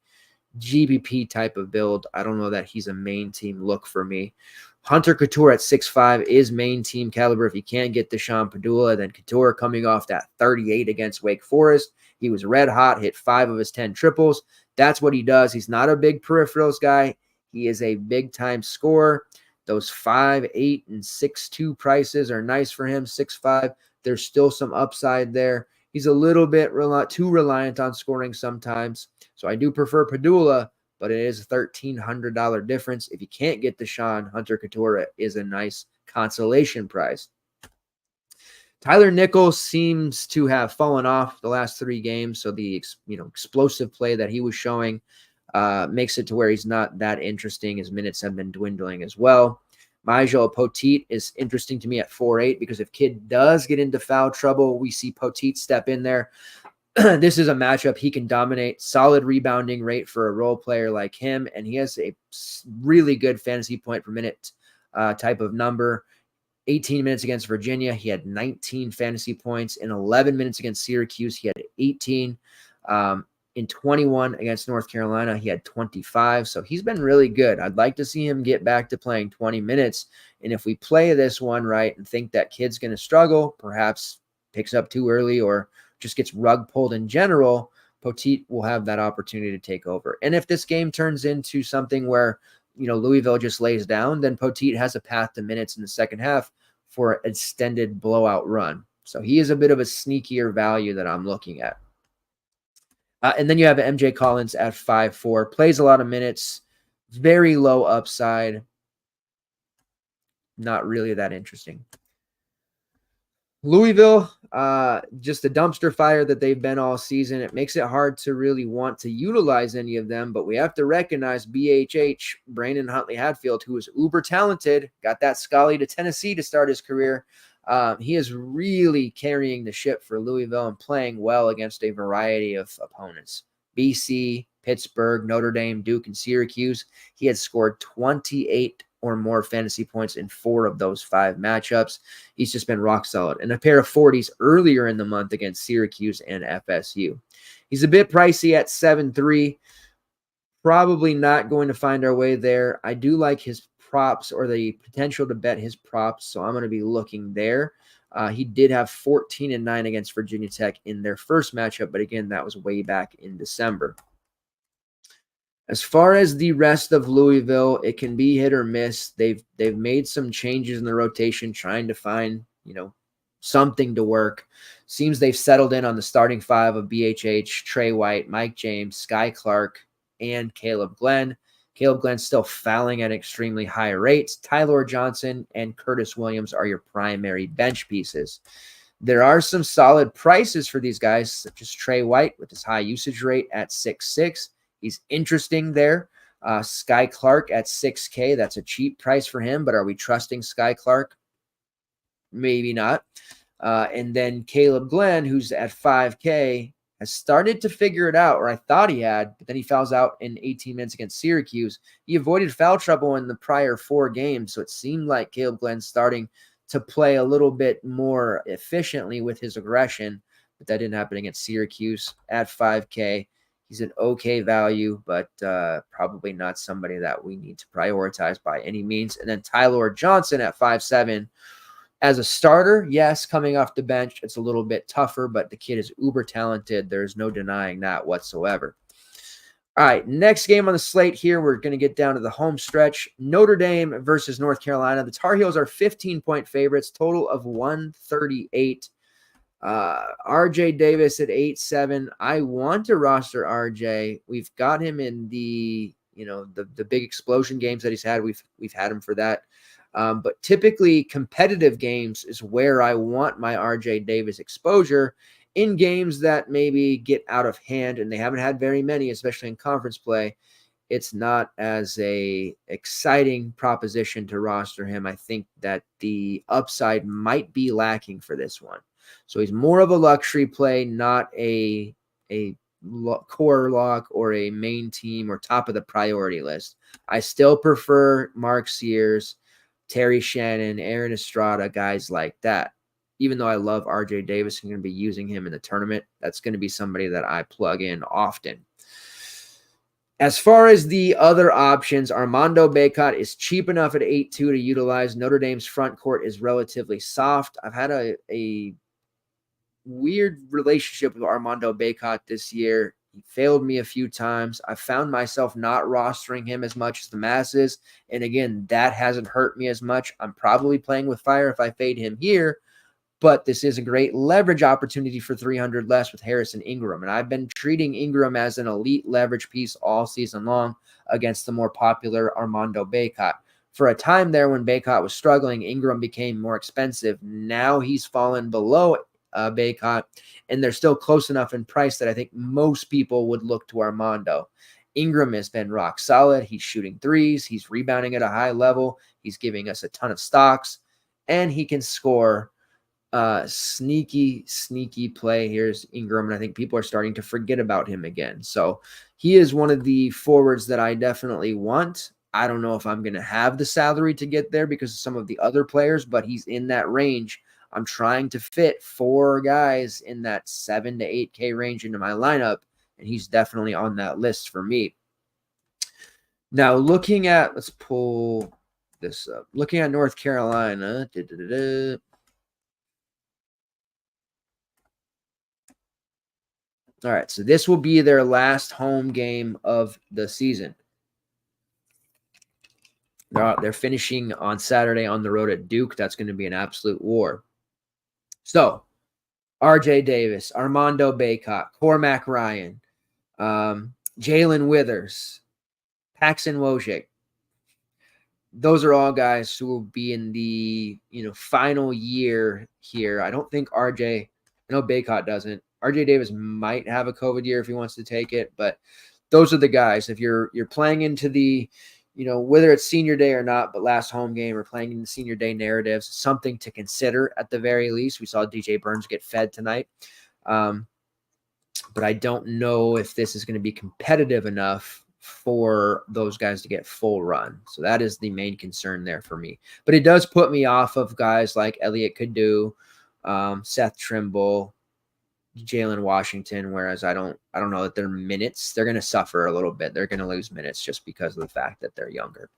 GBP type of build. I don't know that he's a main team look for me. Hunter Couture at 6'5" is main team caliber if he can't get Deshaun Padula. Then Couture coming off that 38 against Wake Forest. He was red hot, hit 5 of his 10 triples. That's what he does. He's not a big peripherals guy. He is a big-time scorer. Those 5'8" and 6'2" prices are nice for him. 6'5", there's still some upside there. He's a little bit too reliant on scoring sometimes. So I do prefer Padula, but it is a $1,300 difference. If you can't get Deshaun, Hunter Couture is a nice consolation prize. Tyler Nichols seems to have fallen off the last 3 games, so the explosive play that he was showing makes it to where he's not that interesting. His minutes have been dwindling as well. Nigel Poteet is interesting to me at 4.8 because if Kidd does get into foul trouble, we see Poteet step in there. This is a matchup he can dominate. Solid rebounding rate for a role player like him, and he has a really good fantasy point per minute type of number. 18 minutes against Virginia, he had 19 fantasy points. In 11 minutes against Syracuse, he had 18. In 21 against North Carolina, he had 25. So he's been really good. I'd like to see him get back to playing 20 minutes. And if we play this one right and think that Kidd's going to struggle, perhaps picks up too early or just gets rug pulled in general, Poteet will have that opportunity to take over. And if this game turns into something where, Louisville just lays down, then Poteet has a path to minutes in the second half for an extended blowout run. So he is a bit of a sneakier value that I'm looking at. And then you have MJ Collins at 5.4, plays a lot of minutes, very low upside, not really that interesting. Louisville, just a dumpster fire that they've been all season. It makes it hard to really want to utilize any of them, but we have to recognize BHH, Brandon Huntley Hatfield, who is uber talented, got that Scully to Tennessee to start his career. He is really carrying the ship for Louisville and playing well against a variety of opponents. BC, Pittsburgh, Notre Dame, Duke, and Syracuse. He had scored 28 or more fantasy points in 4 of those 5 matchups. He's just been rock solid. And a pair of 40s earlier in the month against Syracuse and FSU. He's a bit pricey at 7.3. Probably not going to find our way there. I do like his props or the potential to bet his props, so I'm going to be looking there. He did have 14-9 against Virginia Tech in their first matchup, but again, that was way back in December. As far as the rest of Louisville, it can be hit or miss. They've made some changes in the rotation, trying to find something to work. Seems they've settled in on the starting 5 of BHH, Trey White, Mike James, Sky Clark, and Caleb Glenn. Caleb Glenn's still fouling at extremely high rates. Tyler Johnson and Curtis Williams are your primary bench pieces. There are some solid prices for these guys, such as Trey White with his high usage rate at 6.6. He's interesting there. Sky Clark at 6K. That's a cheap price for him, but are we trusting Sky Clark? Maybe not. And then Caleb Glenn, who's at 5K, has started to figure it out, or I thought he had, but then he fouls out in 18 minutes against Syracuse. He avoided foul trouble in the prior 4 games, so it seemed like Caleb Glenn's starting to play a little bit more efficiently with his aggression, but that didn't happen against Syracuse at 5K. He's an okay value, but probably not somebody that we need to prioritize by any means. And then Tyler Johnson at 5.7. As a starter, yes, coming off the bench, it's a little bit tougher, but the kid is uber talented. There's no denying that whatsoever. All right, next game on the slate here, we're going to get down to the home stretch. Notre Dame versus North Carolina. The Tar Heels are 15-point favorites, total of 138. RJ Davis at 8.7. I want to roster RJ. We've got him in the big explosion games that he's had. We've had him for that. But typically competitive games is where I want my RJ Davis exposure. In games that maybe get out of hand, and they haven't had very many, especially in conference play, it's not as a exciting proposition to roster him. I think that the upside might be lacking for this one. So he's more of a luxury play, not a core lock or a main team or top of the priority list. I still prefer Mark Sears, Terry Shannon, Aaron Estrada, guys like that. Even though I love RJ Davis, I'm going to be using him in the tournament. That's going to be somebody that I plug in often. As far as the other options, Armando Bacot is cheap enough at 8.2 to utilize. Notre Dame's front court is relatively soft. I've had a weird relationship with Armando Bacot this year. He failed me a few times. I found myself not rostering him as much as the masses. And again, that hasn't hurt me as much. I'm probably playing with fire if I fade him here, but this is a great leverage opportunity for 300 less with Harrison Ingram. And I've been treating Ingram as an elite leverage piece all season long against the more popular Armando Bacot. For a time there when Bacot was struggling, Ingram became more expensive. Now he's fallen below Bacot, and they're still close enough in price that I think most people would look to Armando. Ingram has been rock solid. He's shooting threes. He's rebounding at a high level. He's giving us a ton of stocks, and he can score. Sneaky play. Here's Ingram, and I think people are starting to forget about him again. So he is one of the forwards that I definitely want. I don't know if I'm going to have the salary to get there because of some of the other players, but he's in that range. I'm trying to fit 4 guys in that 7 to 8K range into my lineup, and he's definitely on that list for me. Now, let's pull this up. Looking at North Carolina. All right, so this will be their last home game of the season. They're finishing on Saturday on the road at Duke. That's going to be an absolute war. So, R.J. Davis, Armando Bacot, Cormac Ryan, Jalen Withers, Paxson Wojcik. Those are all guys who will be in the final year here. I don't think I know Bacot doesn't. R.J. Davis might have a COVID year if he wants to take it, but those are the guys. If you're playing into the whether it's senior day or not, but last home game or playing in the senior day narratives, something to consider at the very least. We saw DJ Burns get fed tonight. But I don't know if this is going to be competitive enough for those guys to get full run. So that is the main concern there for me. But it does put me off of guys like Elliot Kadu, Seth Trimble, Jalen Washington, whereas I don't know that their minutes, they're going to suffer a little bit. They're going to lose minutes just because of the fact that they're younger.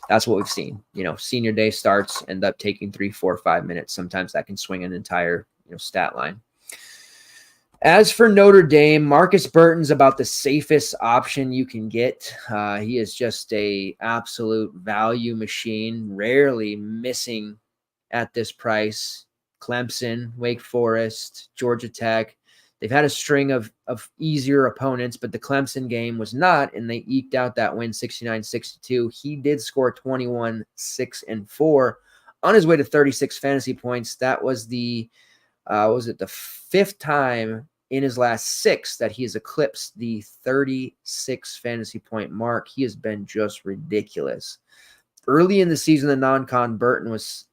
That's what we've seen. Senior day starts, end up taking 3, 4, 5 minutes. Sometimes that can swing an entire stat line. As for Notre Dame, Marcus Burton's about the safest option you can get. He is just a absolute value machine, rarely missing at this price. Clemson, Wake Forest, Georgia Tech. They've had a string of easier opponents, but the Clemson game was not, and they eked out that win 69-62. He did score 21, 6, and 4 on his way to 36 fantasy points. That was the 5th time in his last 6 that he has eclipsed the 36 fantasy point mark. He has been just ridiculous. Early in the season, the non-con Burton was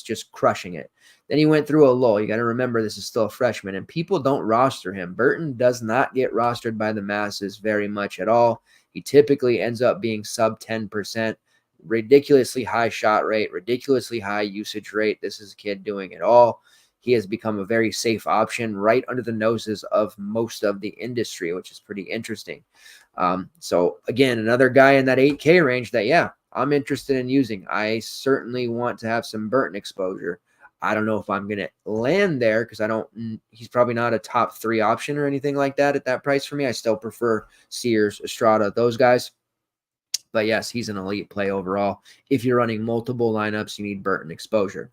just crushing it. Then he went through a lull. You got to remember this is still a freshman, and people don't roster him. Burton does not get rostered by the masses very much at all. He typically ends up being sub 10%, ridiculously high shot rate, ridiculously high usage rate. This is a kid doing it all. He has become a very safe option right under the noses of most of the industry, which is pretty interesting. So again, another guy in that 8K range that, I'm interested in using. I certainly want to have some Burton exposure. I don't know if I'm going to land there because he's probably not a top 3 option or anything like that at that price for me. I still prefer Sears, Estrada, those guys. But yes, he's an elite play overall. If you're running multiple lineups, you need Burton exposure.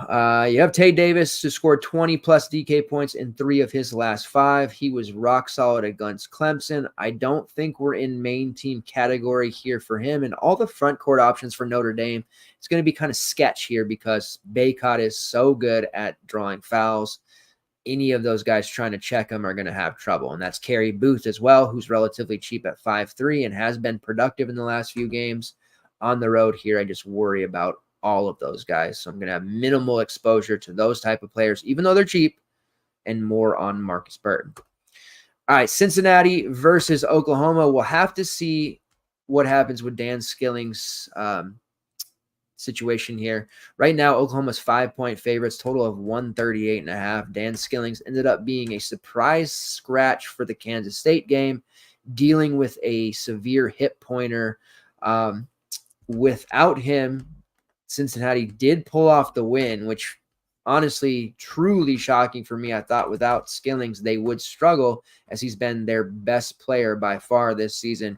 You have Tay Davis, who scored 20-plus DK points in 3 of his last 5. He was rock solid against Clemson. I don't think we're in main team category here for him. And all the front court options for Notre Dame, it's going to be kind of sketch here because Bacot is so good at drawing fouls. Any of those guys trying to check him are going to have trouble. And that's Kerry Booth as well, who's relatively cheap at 5'3" and has been productive in the last few games. On the road here, I just worry about all of those guys. So I'm going to have minimal exposure to those type of players, even though they're cheap, and more on Marcus Burton. All right, Cincinnati versus Oklahoma. We'll have to see what happens with Dan Skilling's situation here. Right now, Oklahoma's 5-point favorites, total of 138.5. Dan Skilling's ended up being a surprise scratch for the Kansas State game, dealing with a severe hip pointer. Without him, Cincinnati did pull off the win, which honestly, truly shocking for me. I thought without Skillings, they would struggle as he's been their best player by far this season.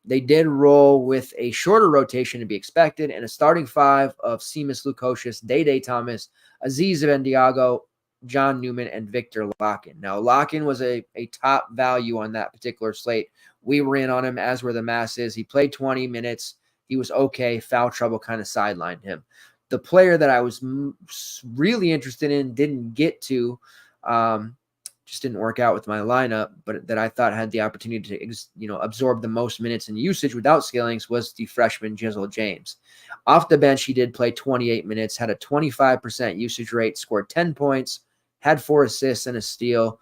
They did roll with a shorter rotation to be expected and a starting 5 of Seamus Lukosius, Day Thomas, Aziz Vendiago, John Newman, and Victor Locken. Now, Locken was a top value on that particular slate. We were in on him, as were the masses. He played 20 minutes. He was okay. Foul trouble kind of sidelined him. The player that I was really interested in didn't get to. just didn't work out with my lineup, but that I thought had the opportunity to, absorb the most minutes and usage without Skillings was the freshman Jizzle James. Off the bench, he did play 28 minutes, had a 25% usage rate, scored 10 points, had 4 assists and a steal.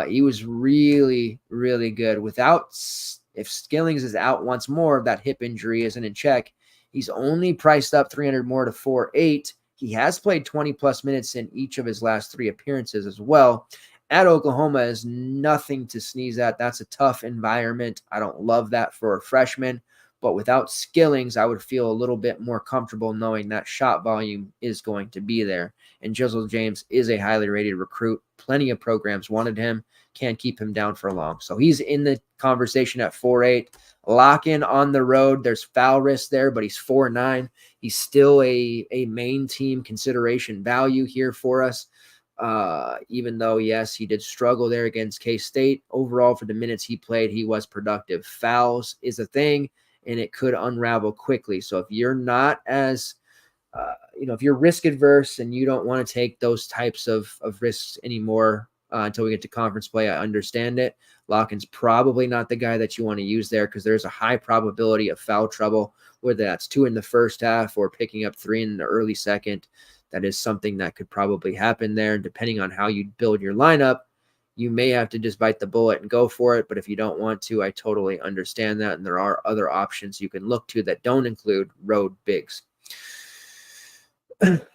He was really, really good. If Skillings is out once more, that hip injury isn't in check, he's only priced up 300 more to 4.8. He has played 20-plus minutes in each of his last 3 appearances as well. At Oklahoma is nothing to sneeze at. That's a tough environment. I don't love that for a freshman, but without Skillings, I would feel a little bit more comfortable knowing that shot volume is going to be there. And Jizzle James is a highly rated recruit. Plenty of programs wanted him. Can't keep him down for long. So he's in the conversation at 4.8. Lock in on the road. There's foul risk there, but he's 4.9. He's still a main team consideration value here for us. Even though, yes, he did struggle there against K-State. Overall, for the minutes he played, he was productive. Fouls is a thing, and it could unravel quickly. So if you're not as, if you're risk adverse and you don't want to take those types of risks anymore until we get to conference play, I understand it. Locken's probably not the guy that you want to use there because there's a high probability of foul trouble, whether that's 2 in the first half or picking up 3 in the early second. That is something that could probably happen there. Depending on how you build your lineup, you may have to just bite the bullet and go for it. But if you don't want to, I totally understand that. And there are other options you can look to that don't include road bigs.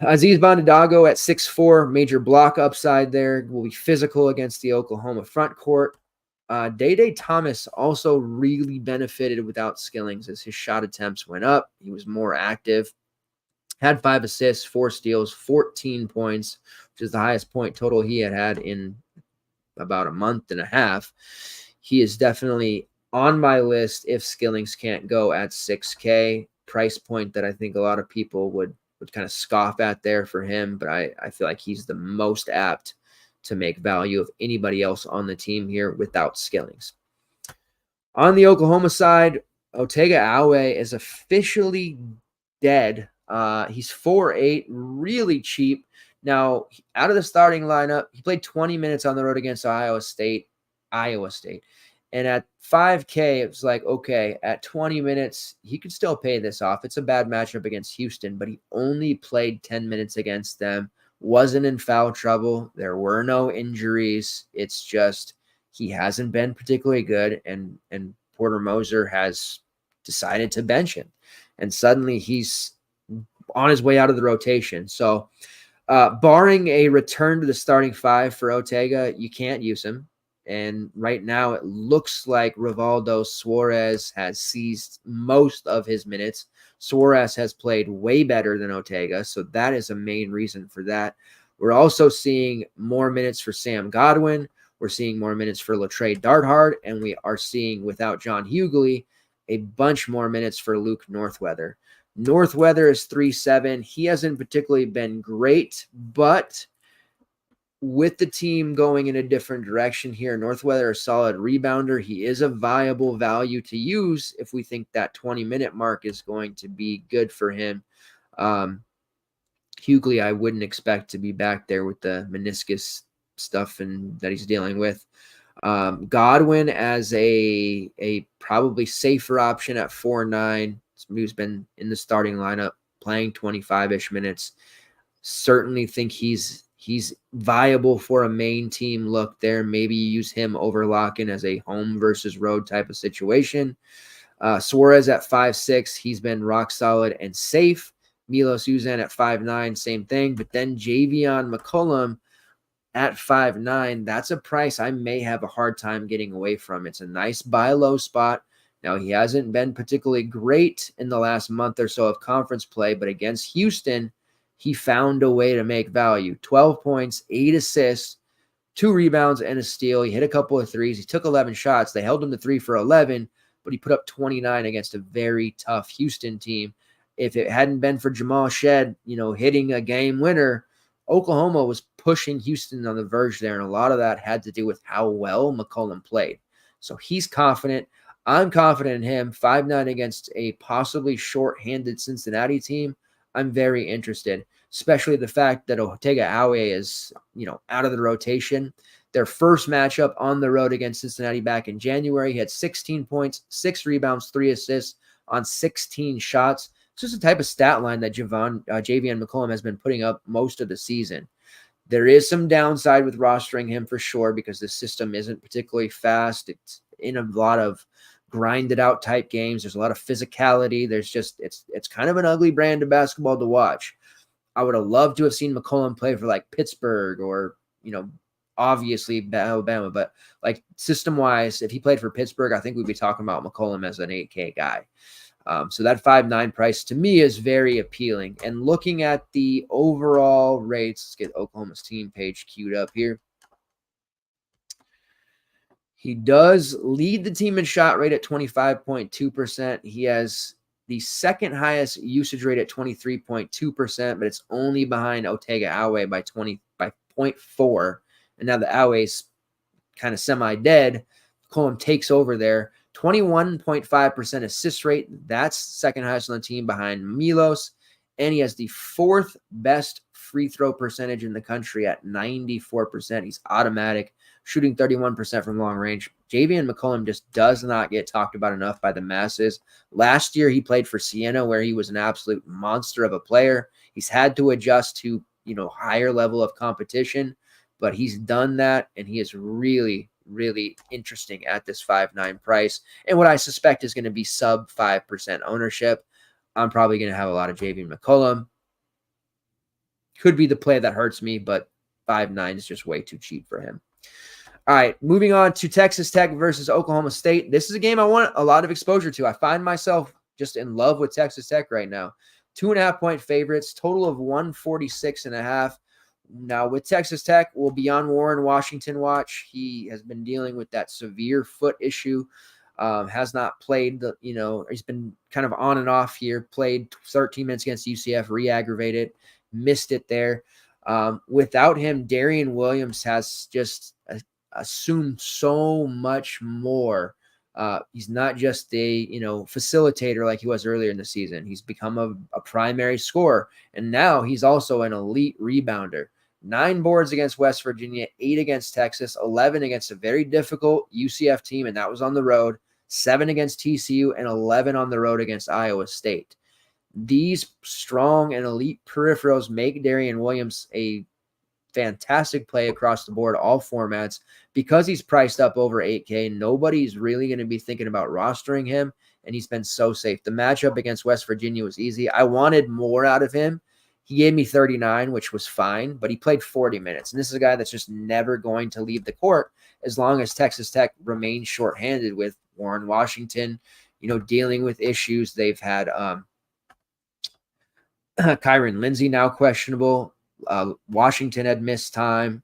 Aziz Bandadago at 6'4", major block upside there, will be physical against the Oklahoma front court. Day Thomas also really benefited without Skillings as his shot attempts went up. He was more active. Had 5 assists, 4 steals, 14 points, which is the highest point total he had in about a month and a half. He is definitely on my list if Skillings can't go at 6K. Price point that I think a lot of people would kind of scoff at there for him, but I feel like he's the most apt to make value of anybody else on the team here without Skillings. On the Oklahoma side, Otega-Awe is officially dead. He's 4.8, really cheap. Now, out of the starting lineup, he played 20 minutes on the road against Iowa State. And at 5K, it was like, okay, at 20 minutes, he could still pay this off. It's a bad matchup against Houston, but he only played 10 minutes against them, wasn't in foul trouble. There were no injuries. It's just he hasn't been particularly good, and Porter Moser has decided to bench him. And suddenly he's on his way out of the rotation. So barring a return to the starting 5 for Otega, you can't use him. And right now it looks like Rivaldo Suarez has seized most of his minutes. Suarez has played way better than Otega, so that is a main reason for that. We're also seeing more minutes for Sam Godwin. We're seeing more minutes for Latrey Darthard, and we are seeing, without John Hughley, a bunch more minutes for Luke Northweather. Northweather is 3.7. He hasn't particularly been great, but with the team going in a different direction here, Northweather, a solid rebounder. He is a viable value to use if we think that 20-minute mark is going to be good for him. Hughley, I wouldn't expect to be back there with the meniscus stuff and that he's dealing with. Godwin as a probably safer option at 4.9. Who's been in the starting lineup playing 25-ish minutes. Certainly think he's viable for a main team look there. Maybe you use him over Locken as a home versus road type of situation. Suarez at 5'6", he's been rock solid and safe. Milos Uzan at 5'9", same thing. But then Javion McCollum at 5'9", that's a price I may have a hard time getting away from. It's a nice buy low spot. Now, he hasn't been particularly great in the last month or so of conference play, but against Houston, he found a way to make value. 12 points, 8 assists, 2 rebounds, and a steal. He hit a couple of threes. He took 11 shots. They held him to 3 for 11, but he put up 29 against a very tough Houston team. If it hadn't been for Jamal Shead, hitting a game winner, Oklahoma was pushing Houston on the verge there, and a lot of that had to do with how well McCollum played. So he's confident. I'm confident in him. 5'9" against a possibly short-handed Cincinnati team. I'm very interested, especially the fact that Otega-Awe is, out of the rotation. Their first matchup on the road against Cincinnati back in January, he had 16 points, 6 rebounds, 3 assists on 16 shots. It's just the type of stat line that Javion McCollum has been putting up most of the season. There is some downside with rostering him for sure because the system isn't particularly fast. It's in a lot of grinded out type games. There's a lot of physicality. It's kind of an ugly brand of basketball to watch. I would have loved to have seen McCollum play for like Pittsburgh or, obviously Alabama, but like system wise, if he played for Pittsburgh, I think we'd be talking about McCollum as an 8K guy. So that 5.9 price to me is very appealing. And looking at the overall rates, let's get Oklahoma's team page queued up here. He does lead the team in shot rate at 25.2%. He has the second highest usage rate at 23.2%, but it's only behind Otega Awe by 0.4. And now the Awe's kind of semi-dead. McCollum takes over there. 21.5% assist rate. That's second highest on the team behind Milos. And he has the fourth best free throw percentage in the country at 94%. He's automatic, shooting 31% from long range. Javion McCollum just does not get talked about enough by the masses. Last year, he played for Siena, where he was an absolute monster of a player. He's had to adjust to, higher level of competition, but he's done that, and he is really, really interesting at this 5.9 price. And what I suspect is going to be sub 5% ownership. I'm probably going to have a lot of Javion McCollum. Could be the play that hurts me, but 5.9 is just way too cheap for him. All right, moving on to Texas Tech versus Oklahoma State. This is a game I want a lot of exposure to. I find myself just in love with Texas Tech right now. 2.5-point favorites, total of 146.5. Now, with Texas Tech, we'll be on Warren Washington watch. He has been dealing with that severe foot issue. Has not played he's been kind of on and off here. Played 13 minutes against UCF, re-aggravated, missed it there. Without him, Darian Williams has just assumed so much more. He's not just a facilitator like he was earlier in the season. He's become a primary scorer, and now he's also an elite rebounder. 9 boards against West Virginia, 8 against Texas, 11 against a very difficult UCF team, and that was on the road, 7 against TCU, and 11 on the road against Iowa State. These strong and elite peripherals make Darian Williams a fantastic play across the board, all formats. Because he's priced up over 8K, nobody's really going to be thinking about rostering him, and he's been so safe. The matchup against West Virginia was easy. I wanted more out of him. He gave me 39, which was fine, but he played 40 minutes. And this is a guy that's just never going to leave the court as long as Texas Tech remains shorthanded with Warren Washington, dealing with issues. They've had Kyron Lindsey now questionable. Washington had missed time.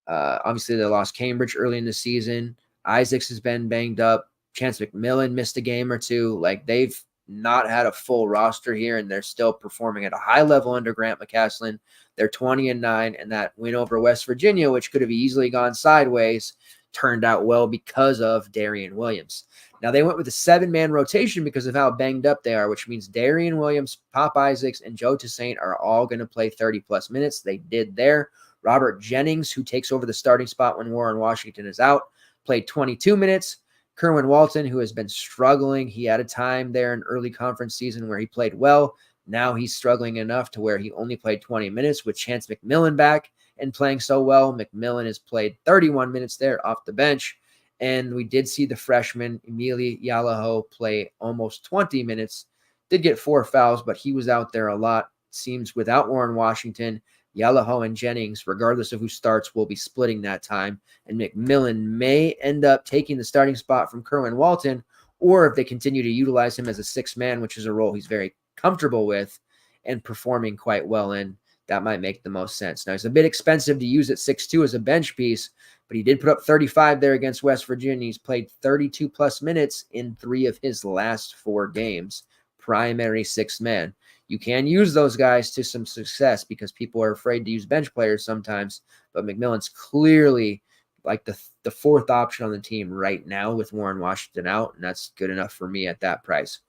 Obviously, they lost Cambridge early in the season. Isaacs has been banged up. Chance McMillan missed a game or two. Like, they've not had a full roster here, and they're still performing at a high level under Grant McCaslin. They're 20-9, and that win over West Virginia, which could have easily gone sideways, turned out well because of Darian Williams. Now, they went with a 7-man rotation because of how banged up they are, which means Darian Williams, Pop Isaacs, and Joe Toussaint are all going to play 30-plus minutes. They did there. Robert Jennings, who takes over the starting spot when Warren Washington is out, played 22 minutes. Kerwin Walton, who has been struggling. He had a time there in early conference season where he played well. Now he's struggling enough to where he only played 20 minutes with Chance McMillan back and playing so well. McMillan has played 31 minutes there off the bench. And we did see the freshman, Emili Yalaho, play almost 20 minutes. Did get 4 fouls, but he was out there a lot. Seems without Warren Washington, Yalaho and Jennings, regardless of who starts, will be splitting that time. And McMillan may end up taking the starting spot from Kerwin Walton, or if they continue to utilize him as a 6-man, which is a role he's very comfortable with and performing quite well in, that might make the most sense. Now, it's a bit expensive to use at 6'2" as a bench piece, but he did put up 35 there against West Virginia. He's played 32-plus minutes in 3 of his last 4 games, primary 6-man. You can use those guys to some success because people are afraid to use bench players sometimes, but McMillan's clearly like the 4th option on the team right now with Warren Washington out, and that's good enough for me at that price.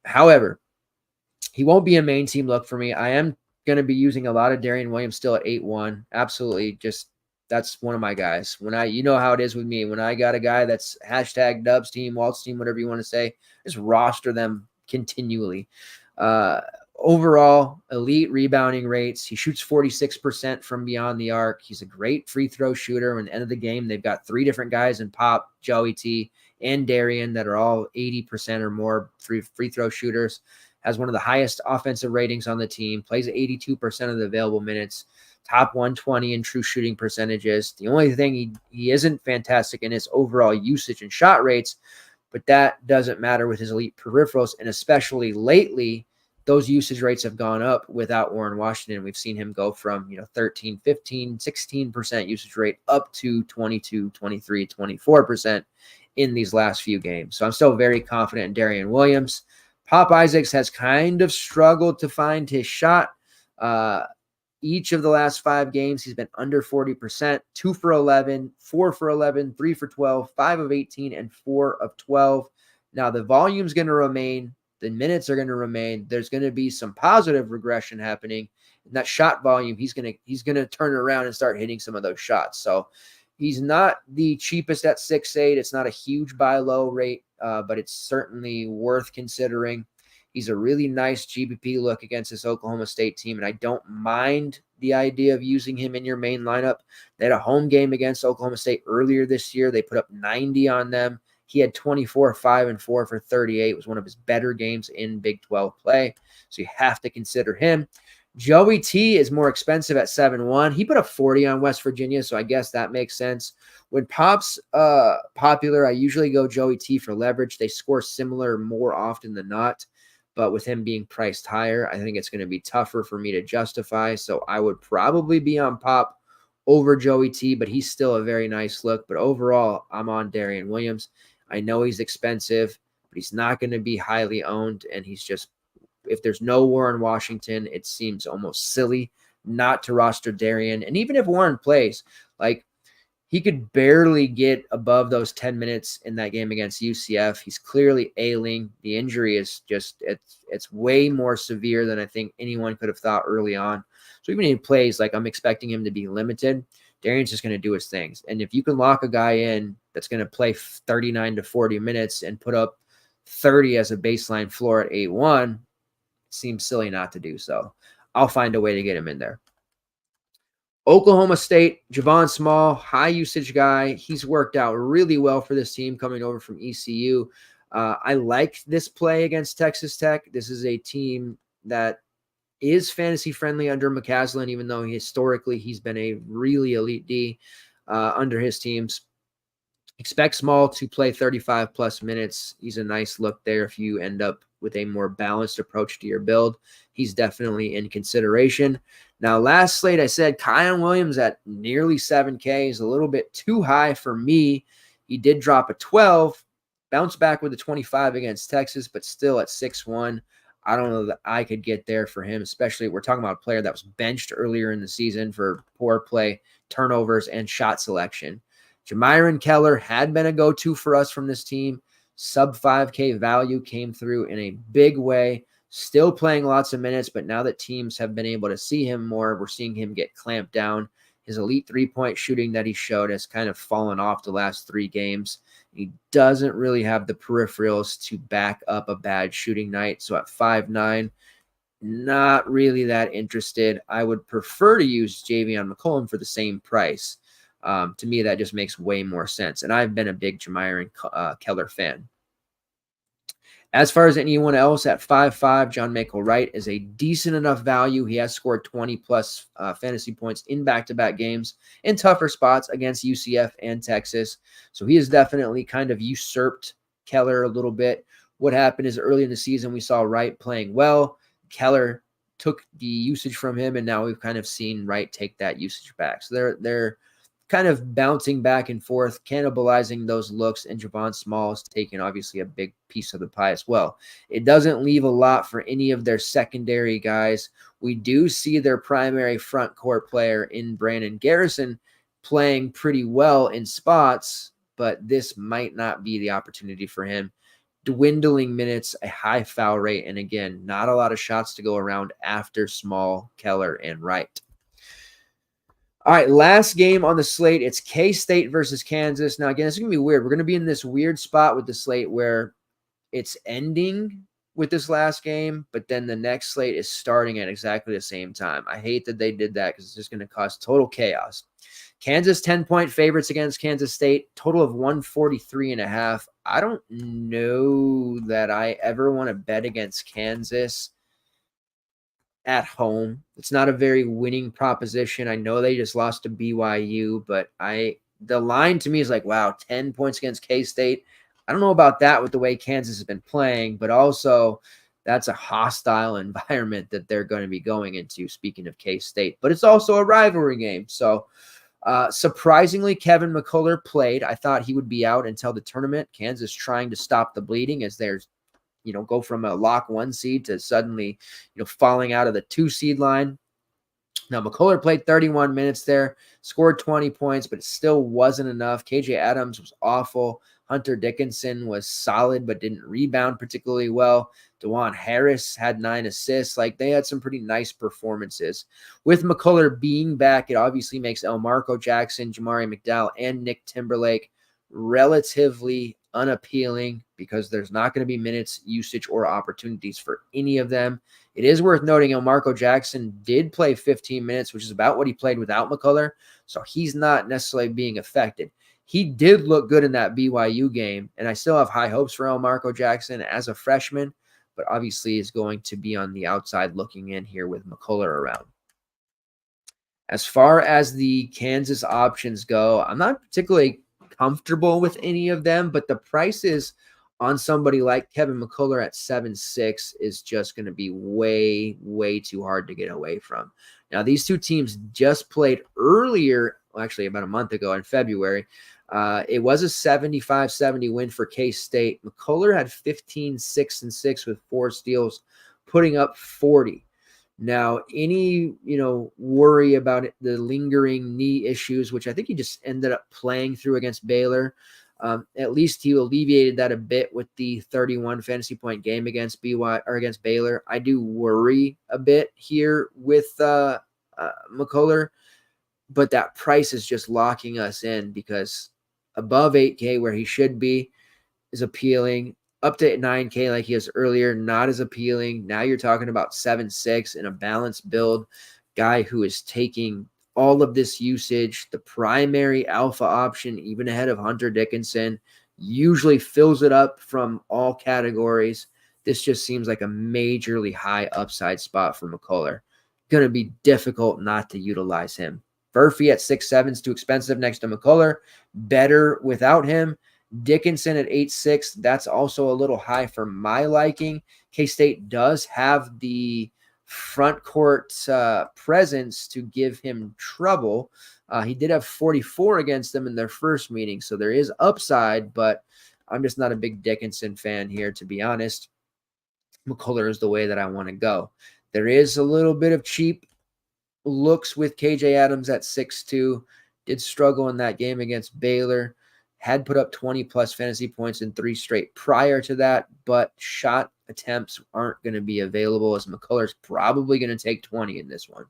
However, he won't be a main team look for me. I am going to be using a lot of Darian Williams still at 8-1. Absolutely just That's one of my guys. You know how it is with me. When I got a guy that's hashtag Dubs team, Waltz team, whatever you want to say, just roster them continually. Overall, elite rebounding rates. He shoots 46% from beyond the arc. He's a great free throw shooter. At the end of the game, they've got 3 different guys in Pop, Joey T, and Darian that are all 80% or more free throw shooters. Has one of the highest offensive ratings on the team. Plays 82% of the available minutes. Top 120 in true shooting percentages. The only thing he isn't fantastic in is overall usage and shot rates, but that doesn't matter with his elite peripherals, and especially lately, those usage rates have gone up without Warren Washington. We've seen him go from 13, 15, 16% usage rate up to 22, 23, 24% in these last few games. So I'm still very confident in Darian Williams. Pop Isaacs has kind of struggled to find his shot. Each of the last 5 games, he's been under 40%, 2 for 11, 4 for 11, 3 for 12, 5 of 18, and 4 of 12. Now, the volume's going to remain. The minutes are going to remain. There's going to be some positive regression happening. And that shot volume, he's going to turn around and start hitting some of those shots. So he's not the cheapest at 6'8". It's not a huge buy low rate, but it's certainly worth considering. He's a really nice GPP look against this Oklahoma State team, and I don't mind the idea of using him in your main lineup. They had a home game against Oklahoma State earlier this year. They put up 90 on them. He had 24, 5, and 4 for 38. It was one of his better games in Big 12 play, so you have to consider him. Joey T is more expensive at 7-1. He put up 40 on West Virginia, so I guess that makes sense. When Pop's popular, I usually go Joey T for leverage. They score similar more often than not. But with him being priced higher, I think it's going to be tougher for me to justify. So I would probably be on Pop over Joey T, but he's still a very nice look. But overall, I'm on Darian Williams. I know he's expensive, but he's not going to be highly owned. And he's just, if there's no Warren Washington, it seems almost silly not to roster Darian. And even if Warren plays, like, he could barely get above those 10 minutes in that game against UCF. He's clearly ailing. The injury is just, it's way more severe than I think anyone could have thought early on. So even if he plays, like, I'm expecting him to be limited. Darian's just going to do his things. And if you can lock a guy in that's going to play 39 to 40 minutes and put up 30 as a baseline floor at 8-1, it seems silly not to do so. I'll find a way to get him in there. Oklahoma State, Javon Small, high usage guy. He's worked out really well for this team coming over from ECU. I like this play against Texas Tech. This is a team that is fantasy friendly under McCaslin, even though historically he's been a really elite D under his teams. Expect Small to play 35 plus minutes. He's a nice look there if you end up with a more balanced approach to your build. He's definitely in consideration. Now, last slate, I said Kion Williams at nearly 7K is a little bit too high for me. He did drop a 12, bounced back with a 25 against Texas, but still at 6'1". I don't know that I could get there for him, especially we're talking about a player that was benched earlier in the season for poor play, turnovers, and shot selection. Jamiron Keller had been a go-to for us from this team. Sub 5K value came through in a big way. Still playing lots of minutes, but now that teams have been able to see him more, we're seeing him get clamped down. His elite three-point shooting that he showed has kind of fallen off the last 3 games. He doesn't really have the peripherals to back up a bad shooting night. So at 5'9", not really that interested. I would prefer to use Javion McCollum for the same price. To me, that just makes way more sense. And I've been a big Jamiron Keller fan. As far as anyone else at 5'5", John Michael Wright is a decent enough value. He has scored 20-plus fantasy points in back-to-back games in tougher spots against UCF and Texas. So he has definitely kind of usurped Keller a little bit. What happened is early in the season, we saw Wright playing well. Keller took the usage from him, and now we've kind of seen Wright take that usage back. So they're kind of bouncing back and forth, cannibalizing those looks, and Javon Small is taking obviously a big piece of the pie as well. It doesn't leave a lot for any of their secondary guys. We do see their primary front court player in Brandon Garrison playing pretty well in spots, but this might not be the opportunity for him. Dwindling minutes, a high foul rate, and again, not a lot of shots to go around after Small, Keller, and Wright. All right, last game on the slate. It's K-State versus Kansas. Now, again, this is going to be weird. We're going to be in this weird spot with the slate where it's ending with this last game, but then the next slate is starting at exactly the same time. I hate that they did that because it's just going to cause total chaos. Kansas 10-point favorites against Kansas State, total of 143.5. I don't know that I ever want to bet against Kansas at home. It's not a very winning proposition. I know they just lost to BYU, but the line to me is like, wow, 10 points against K-State. I don't know about that with the way Kansas has been playing, but also that's a hostile environment that they're going to be going into, speaking of K-State. But it's also a rivalry game. So surprisingly, Kevin McCullough played. I thought he would be out until the tournament. Kansas trying to stop the bleeding as they're go from a lock 1 seed to suddenly, falling out of the 2 seed line. Now, McCullough played 31 minutes there, scored 20 points, but it still wasn't enough. KJ Adams was awful. Hunter Dickinson was solid, but didn't rebound particularly well. DeJuan Harris had 9 assists. They had some pretty nice performances. With McCullough being back, it obviously makes Elmarko Jackson, Jamari McDowell, and Nick Timberlake relatively unappealing because there's not going to be minutes, usage, or opportunities for any of them. It is worth noting Elmarko Jackson did play 15 minutes, which is about what he played without McCullough, so he's not necessarily being affected. He did look good in that BYU game, and I still have high hopes for Elmarko Jackson as a freshman, but obviously is going to be on the outside looking in here with McCullough around. As far as the Kansas options go, I'm not particularly comfortable with any of them, but the prices on somebody like Kevin McCullough at 7.6 is just going to be way, way too hard to get away from. Now, these two teams just played earlier, actually about a month ago in February. It was a 75-70 win for K-State. McCullough had 15, 6, and 6 with 4 steals, putting up 40. Now, any, worry about the lingering knee issues, which I think he just ended up playing through against Baylor. At least he alleviated that a bit with the 31 fantasy point game against against Baylor. I do worry a bit here with McCullough, but that price is just locking us in because above 8K where he should be is appealing. Up to 9K like he was earlier, not as appealing. Now you're talking about 7.6 in a balanced build. Guy who is taking all of this usage, the primary alpha option, even ahead of Hunter Dickinson, usually fills it up from all categories. This just seems like a majorly high upside spot for McCullough. Going to be difficult not to utilize him. Murphy at 6.7 is too expensive next to McCullough. Better without him. Dickinson at 8.6, that's also a little high for my liking. K-State does have the front court presence to give him trouble. He did have 44 against them in their first meeting, so there is upside, but I'm just not a big Dickinson fan here, to be honest. McCullough is the way that I want to go. There is a little bit of cheap looks with KJ Adams at 6.2. Did struggle in that game against Baylor. Had put up 20-plus fantasy points in 3 straight prior to that, but shot attempts aren't going to be available as McCullough's probably going to take 20 in this one.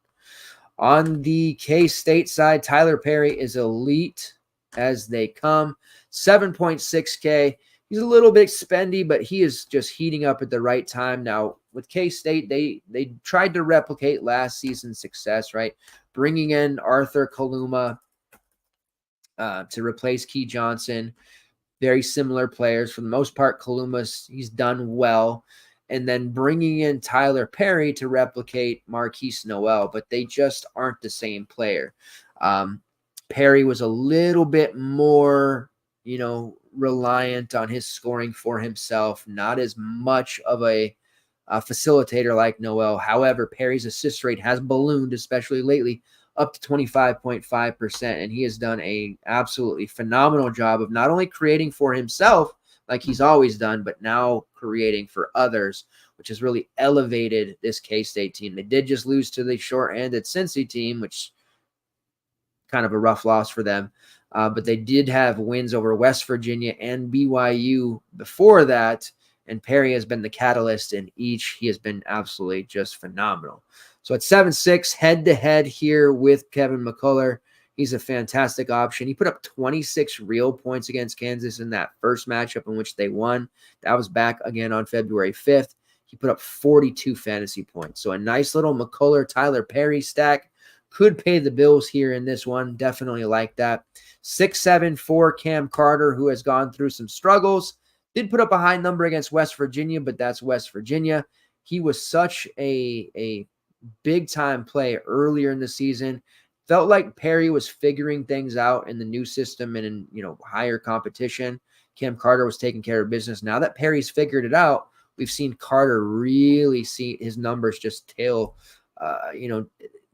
On the K-State side, Tyler Perry is elite as they come. 7.6K. He's a little bit spendy, but he is just heating up at the right time. Now, with K-State, they tried to replicate last season's success, right? Bringing in Arthur Kaluma to replace Key Johnson. Very similar players. For the most part, he's done well. And then bringing in Tyler Perry to replicate Marquise Noel, but they just aren't the same player. Perry was a little bit more, reliant on his scoring for himself, not as much of a facilitator like Noel. However, Perry's assist rate has ballooned, especially lately, up to 25.5%, and he has done a absolutely phenomenal job of not only creating for himself like he's always done, but now creating for others, which has really elevated this K-State team. They did just lose to the short-handed Cincy team, which kind of a rough loss for them, but they did have wins over West Virginia and BYU before that, and Perry has been the catalyst in each. He has been absolutely just phenomenal. So at 7.6, head-to-head here with Kevin McCullough, He's a fantastic option. He put up 26 real points against Kansas in that first matchup in which they won. That was back again on February 5th. He put up 42 fantasy points. So a nice little McCullough, Tyler Perry stack. Could pay the bills here in this one. Definitely like that. 6'7" for Cam Carter, who has gone through some struggles. Did put up a high number against West Virginia, but that's West Virginia. He was such a big-time play earlier in the season. Felt like Perry was figuring things out in the new system and in higher competition. Cam Carter was taking care of business. Now that Perry's figured it out, we've seen Carter really see his numbers just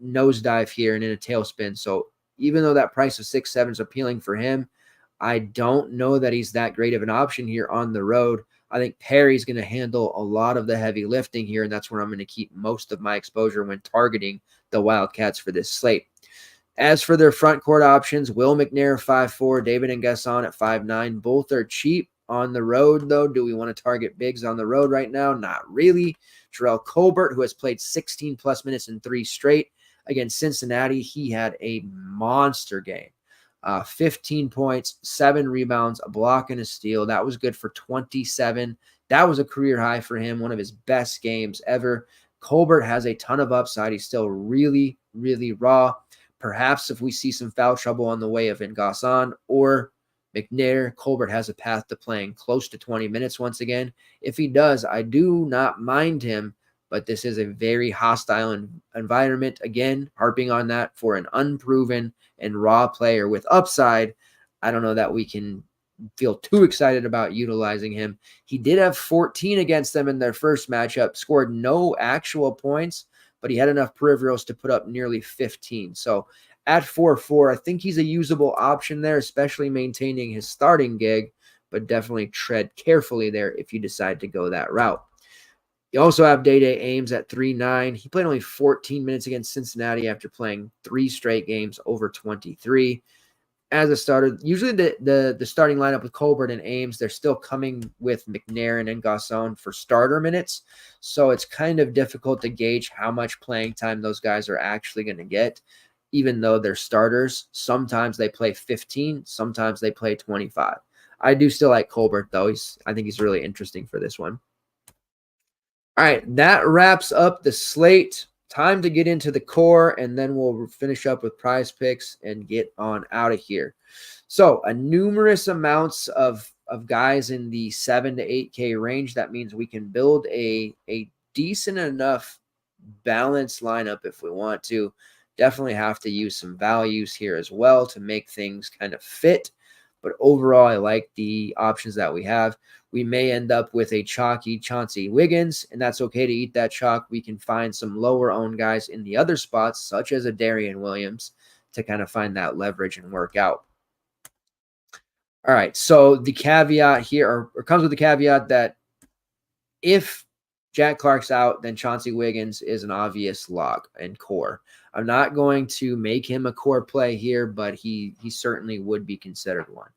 nosedive here and in a tailspin. So even though that price of 6'7" is appealing for him, I don't know that he's that great of an option here on the road. I think Perry's going to handle a lot of the heavy lifting here, and that's where I'm going to keep most of my exposure when targeting the Wildcats for this slate. As for their front court options, Will McNair 5'4", David N'Guessan at 5'9". Both are cheap on the road, though. Do we want to target bigs on the road right now? Not really. Jarrell Colbert, who has played 16-plus minutes in 3 straight against Cincinnati, he had a monster game. 15 points, 7 rebounds, a block, and a steal. That was good for 27. That was a career high for him, one of his best games ever. Colbert has a ton of upside. He's still really, really raw. Perhaps if we see some foul trouble on the way of N'Guessan or McNair, Colbert has a path to playing close to 20 minutes once again. If he does, I do not mind him, but this is a very hostile environment. Again, harping on that for an unproven and raw player with upside. I don't know that we can feel too excited about utilizing him. He did have 14 against them in their first matchup, scored no actual points, but he had enough peripherals to put up nearly 15. So at 4-4, I think he's a usable option there, especially maintaining his starting gig, but definitely tread carefully there if you decide to go that route. You also have Day-Day Ames at 3'9". He played only 14 minutes against Cincinnati after playing 3 straight games over 23. As a starter, usually the starting lineup with Colbert and Ames, they're still coming with McNair and N'Guessan for starter minutes. So it's kind of difficult to gauge how much playing time those guys are actually going to get, even though they're starters. Sometimes they play 15, sometimes they play 25. I do still like Colbert, though. I think he's really interesting for this one. All right, that wraps up the slate. Time to get into the core, and then we'll finish up with PrizePicks and get on out of here. So a numerous amounts of guys in the 7 to 8K range. That means we can build a decent enough balanced lineup if we want to. Definitely have to use some values here as well to make things kind of fit. But overall, I like the options that we have. We may end up with a chalky Chauncey Wiggins, and that's okay to eat that chalk. We can find some lower-owned guys in the other spots, such as a Darian Williams, to kind of find that leverage and work out. All right, so the caveat here, or comes with the caveat that if Jack Clark's out, then Chauncey Wiggins is an obvious lock and core. I'm not going to make him a core play here, but he certainly would be considered one.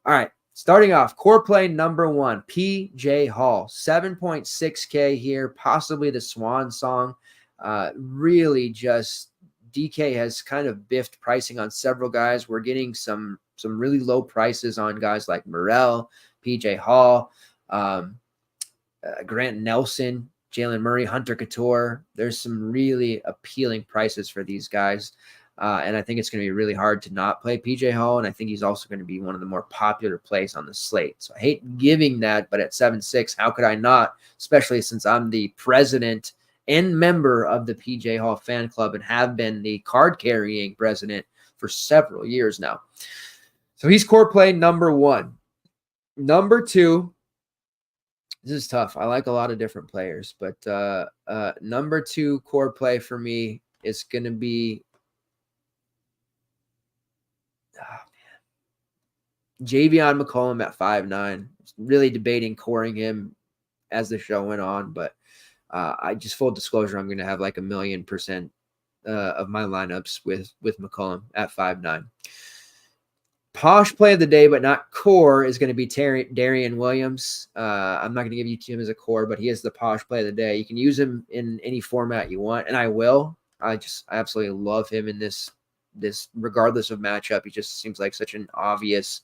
All right, starting off, core play number 1, P.J. Hall, 7.6K here, possibly the swan song. Really just DK has kind of biffed pricing on several guys. We're getting some really low prices on guys like Morrell, P.J. Hall, Grant Nelson, Jalen Murray, Hunter Couture. There's some really appealing prices for these guys. And I think it's going to be really hard to not play PJ Hall. And I think he's also going to be one of the more popular plays on the slate. So I hate giving that, but at 7.6, how could I not? Especially since I'm the president and member of the PJ Hall fan club and have been the card carrying president for several years now. So he's core play number 1. Number 2, this is tough. I like a lot of different players, but number 2 core play for me is going to be Javion McCollum at 5'9". Really debating coring him as the show went on, but I just, full disclosure, I'm going to have like 1,000,000% of my lineups with McCollum at 5'9". Posh play of the day, but not core, is going to be Darian Williams. I'm not going to give you to him as a core, but he is the posh play of the day. You can use him in any format you want, and I will. I absolutely love him in this this regardless of matchup. He just seems like such an obvious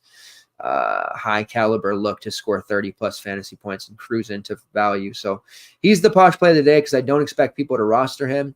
high caliber look to score 30 plus fantasy points and cruise into value. So he's the posh play of the day because I don't expect people to roster him.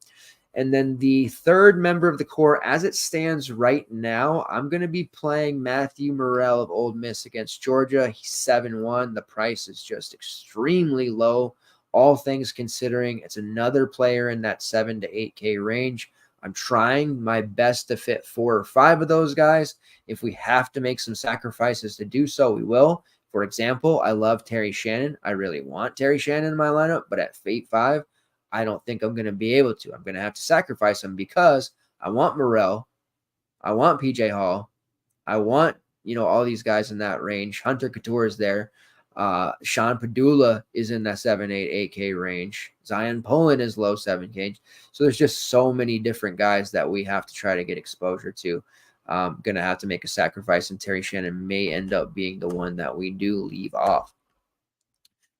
And then the third member of the core, as it stands right now, I'm going to be playing Matthew Morrell of Ole Miss against Georgia. He's 7-1. The price is just extremely low. All things considering, it's another player in that 7 to 8K range. I'm trying my best to fit 4 or 5 of those guys. If we have to make some sacrifices to do so, we will. For example, I love Terry Shannon. I really want Terry Shannon in my lineup, but at Fate 5, I don't think I'm going to be able to. I'm going to have to sacrifice him because I want Morrell. I want PJ Hall. I want, all these guys in that range. Hunter Couture is there. Sean Padula is in that 7, 8, 8K range. Zion Poland is low 7K. So there's just so many different guys that we have to try to get exposure to. Going to have to make a sacrifice, and Terry Shannon may end up being the one that we do leave off.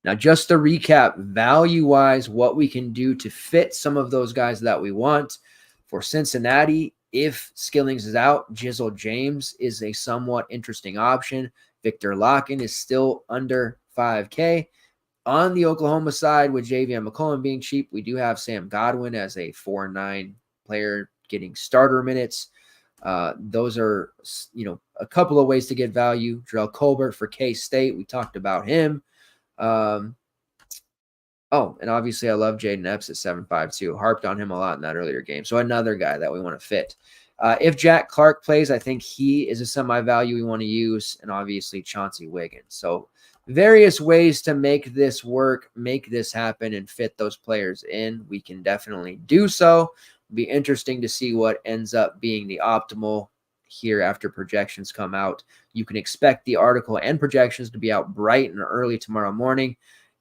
Now, just to recap, value-wise, what we can do to fit some of those guys that we want. For Cincinnati, if Skillings is out, Jizzle James is a somewhat interesting option. Victor Locken is still under 5K. On the Oklahoma side, with Javion McCollum being cheap, we do have Sam Godwin as a 4-9 player getting starter minutes. Those are, a couple of ways to get value. Drell Colbert for K-State. We talked about him. And obviously I love Jaden Epps at 7.5 too. Harped on him a lot in that earlier game. So another guy that we want to fit. If Jack Clark plays, I think he is a semi-value we want to use, and obviously Chauncey Wiggins. So various ways to make this work, make this happen, and fit those players in. We can definitely do so. It'll be interesting to see what ends up being the optimal here after projections come out. You can expect the article and projections to be out bright and early tomorrow morning.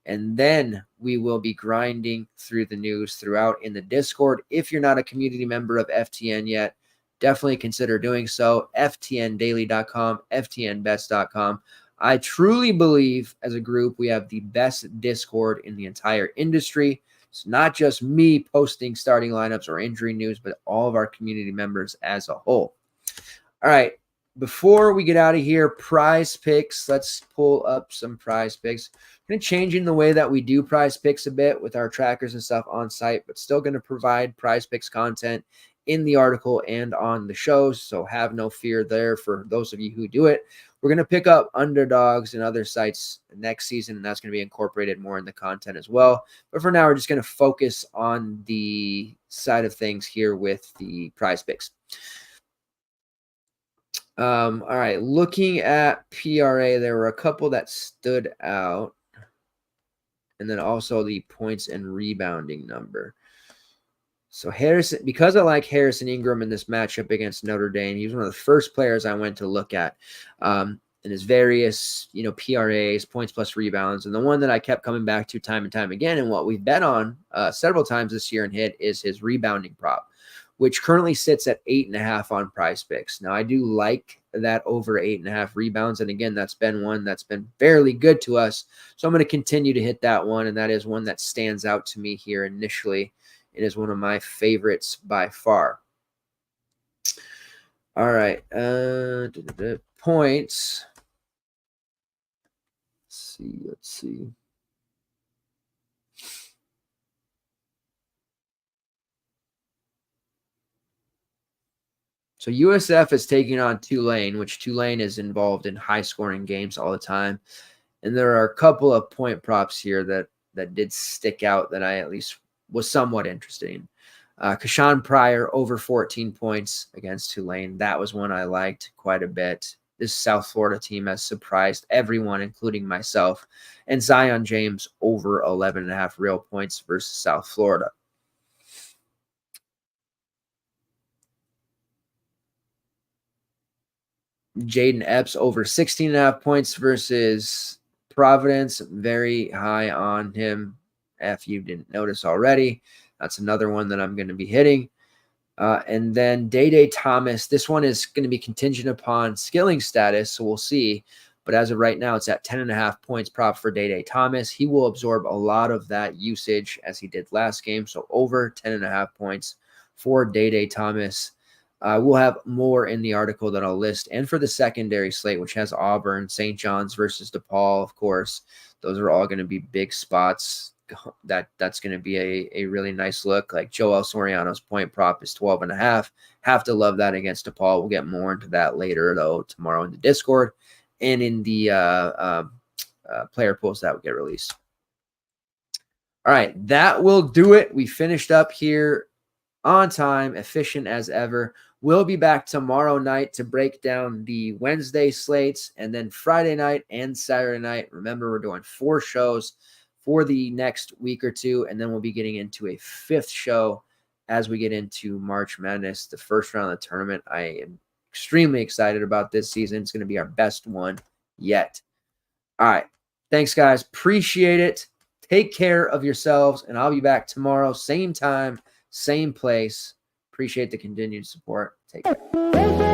And then we will be grinding through the news throughout in the Discord. If you're not a community member of FTN yet, definitely consider doing so. FTNdaily.com, FTNbets.com. I truly believe as a group we have the best Discord in the entire industry. It's not just me posting starting lineups or injury news, but all of our community members as a whole. All right, before we get out of here, PrizePicks. Let's pull up some PrizePicks. Going to change in the way that we do PrizePicks a bit with our trackers and stuff on site, but still going to provide PrizePicks content in the article and on the shows, so have no fear there for those of you who do it. We're going to pick up underdogs and other sites next season, and that's going to be incorporated more in the content as well. But for now, we're just going to focus on the side of things here with the PrizePicks. All right, looking at PRA, there were a couple that stood out, and then also the points and rebounding number. So Harrison, because I like Harrison Ingram in this matchup against Notre Dame, he was one of the first players I went to look at in his various, PRAs, points plus rebounds. And the one that I kept coming back to time and time again, and what we've bet on several times this year and hit, is his rebounding prop, which currently sits at 8.5 on PrizePicks. Now, I do like that over 8.5 rebounds. And again, that's been one that's been fairly good to us. So I'm going to continue to hit that one. And that is one that stands out to me here initially. It is one of my favorites by far. All right. Points. Let's see. So USF is taking on Tulane, which Tulane is involved in high-scoring games all the time. And there are a couple of point props here that did stick out that I at least was somewhat interested in. Kashawn Pryor over 14 points against Tulane. That was one I liked quite a bit. This South Florida team has surprised everyone, including myself. And Zion James over 11.5 real points versus South Florida. Jaden Epps over 16.5 points versus Providence. Very high on him. If you didn't notice already, that's another one that I'm going to be hitting. And then Day Thomas. This one is going to be contingent upon skilling status, so we'll see. But as of right now, it's at 10.5 points prop for Day Thomas. He will absorb a lot of that usage as he did last game. So over 10.5 points for Day Thomas. We'll have more in the article that I'll list. And for the secondary slate, which has Auburn, St. John's versus DePaul, of course, those are all going to be big spots. That's going to be a really nice look. Like Joel Soriano's point prop is 12.5. Have to love that against DePaul. We'll get more into that later, though, tomorrow in the Discord and in the player polls that will get released. All right, that will do it. We finished up here on time, efficient as ever. We'll be back tomorrow night to break down the Wednesday slates and then Friday night and Saturday night. Remember, we're doing 4 shows for the next week or two, and then we'll be getting into a 5th show as we get into March Madness, the first round of the tournament. I am extremely excited about this season. It's going to be our best one yet. All right. Thanks, guys. Appreciate it. Take care of yourselves, and I'll be back tomorrow, same time, same place. Appreciate the continued support. Take care.